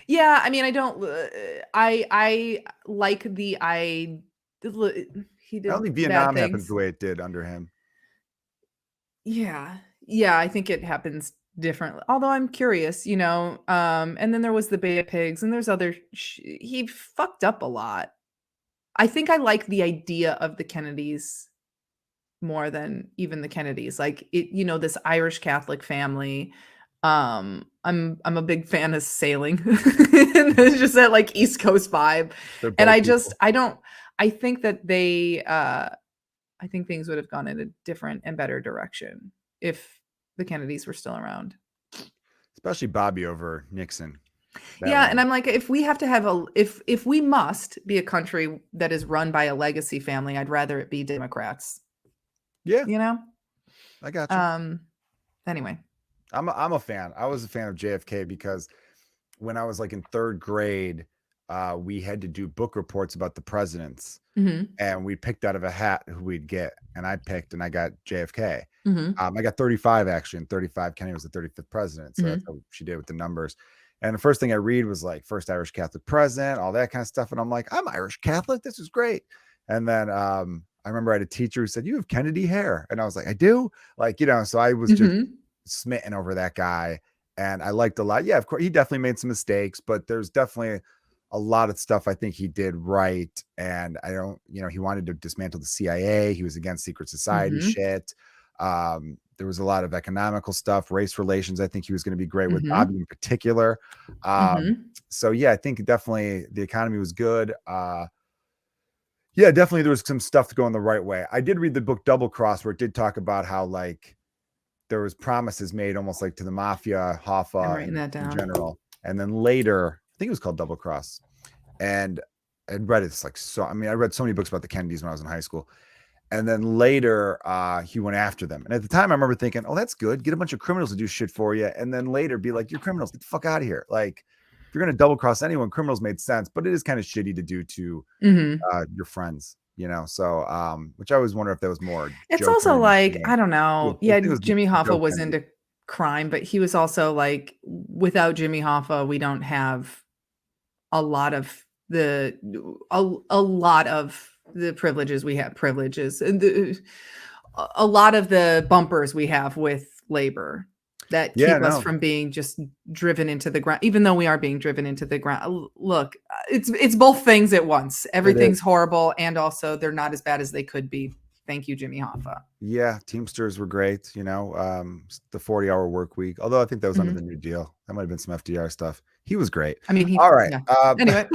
Yeah, I mean, I don't. I like he I don't did think bad Vietnam happens things. the way it did under him. Yeah, yeah, I think it happens differently. Although I'm curious, and then there was the Bay of Pigs, and there's other. He fucked up a lot. I think I like the idea of the Kennedys more than even the Kennedys. Like this Irish Catholic family. I'm a big fan of sailing. It's just that like East Coast vibe. They're And both people. I think that I think things would have gone in a different and better direction if the Kennedys were still around. Especially Bobby over Nixon. Yeah, and I'm like, if we have to have if we must be a country that is run by a legacy family, I'd rather it be Democrats. Yeah. I got you. Anyway. I'm a fan. I was a fan of JFK because when I was like in third grade, we had to do book reports about the presidents, and we picked out of a hat who we'd get, and I got JFK. I got 35 actually, and 35 Kennedy was the 35th president, so that's how she did with the numbers. And the first thing I read was like first Irish Catholic president, all that kind of stuff, and I'm like, I'm Irish Catholic. This is great. And then I remember I had a teacher who said, "You have Kennedy hair," and I was like, "I do," So I was just smitten over that guy, and I liked a lot. Yeah, of course, he definitely made some mistakes, but there's definitely a lot of stuff I think he did right. And I don't, he wanted to dismantle the CIA. He was against secret society shit. There was a lot of economical stuff, race relations. I think he was going to be great with Bobby in particular. So yeah, I think definitely the economy was good. Yeah, definitely there was some stuff going the right way. I did read the book Double Cross, where it did talk about how like there was promises made almost like to the mafia, I'm Hoffa, writing and that in down. general. And then later, I think it was called Double Cross. And I'd read it like so. I mean, I read so many books about the Kennedys when I was in high school. And then later, he went after them. And at the time, I remember thinking, "Oh, that's good. Get a bunch of criminals to do shit for you." And then later, be like, "You're criminals. Get the fuck out of here." Like, if you're gonna double cross anyone, criminals made sense. But it is kind of shitty to do to Mhm. your friends, you know. So, which I always wonder if that was more It's also joking. like, You know, I don't I know. think Yeah, it was Jimmy Hoffa Joe was Kennedy. into crime, but he was also like, without Jimmy Hoffa, we don't have a lot of the a lot of the privileges we have privileges and a lot of the bumpers we have with labor that Yeah, keep us no, from being just driven into the ground, even though we are being driven into the ground. Look, it's both things at once. it Everything's is. horrible, and also they're not as bad as they could be. Thank you, Jimmy Hoffa. Yeah, Teamsters were great, you know. The 40-hour work week, although I think that was under Mhm. the New Deal. That might have been some FDR stuff. He was great. I mean, All he right. yeah. Anyway.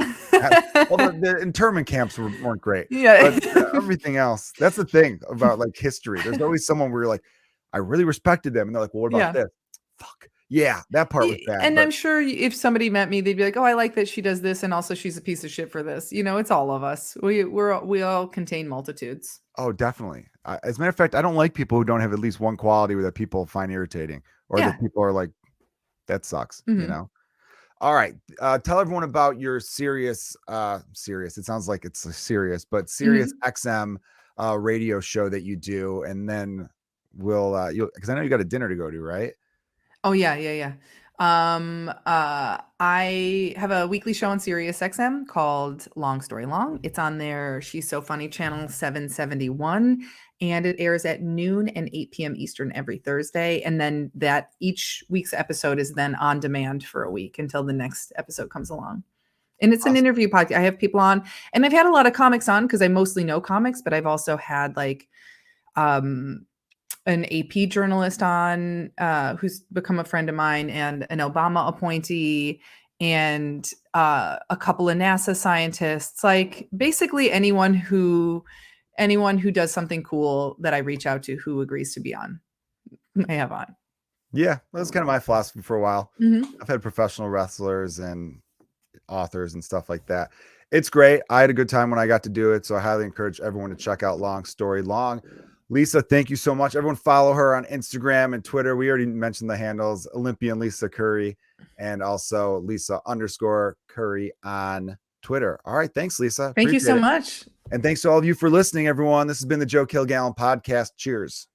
Well, the internment camps weren't great, Yeah. but everything else, that's the thing about like history. There's always someone where you're like, I really respected them. And they're like, well, what about Yeah. this? Fuck. Yeah, that part was bad. And But I'm sure if somebody met me, they'd be like, "Oh, I like that she does this, and also she's a piece of shit for this." You know, it's all of us. We all contain multitudes. oh, definitely. As a matter of fact, I don't like people who don't have at least one quality that people find irritating or that Yeah. people are like, that sucks, you Mhm. know? All right. Tell everyone about your Sirius. It sounds like it's a serious, but Sirius Mhm. XM radio show that you do, and then you'll because I know you got a dinner to go to, right? Oh, yeah, yeah, yeah. I have a weekly show on Sirius XM called Long Story Long. It's on their She's So Funny channel 771, and it airs at noon and 8 p.m. Eastern every Thursday. And then that each week's episode is then on demand for a week until the next episode comes along. And it's an Awesome. interview podcast. I have people on, and I've had a lot of comics on because I mostly know comics, but I've also had like um an AP journalist on, who's become a friend of mine, and an Obama appointee, and a couple of NASA scientists. Like basically anyone who does something cool that I reach out to who agrees to be on, I have on. Yeah, that was kind of my philosophy for a while. Mhm. I've had professional wrestlers and authors and stuff like that. It's great. I had a good time when I got to do it, so I highly encourage everyone to check out Long Story Long. Lisa, thank you so much. Everyone follow her on Instagram and Twitter. We already mentioned the handles, Olympian Lisa Curry, and also Lisa underscore Curry on Twitter. All right. Thanks, Lisa. Thank you Appreciate so it. much. And thanks to all of you for listening, everyone. This has been the Joe Kilgallon podcast. Cheers.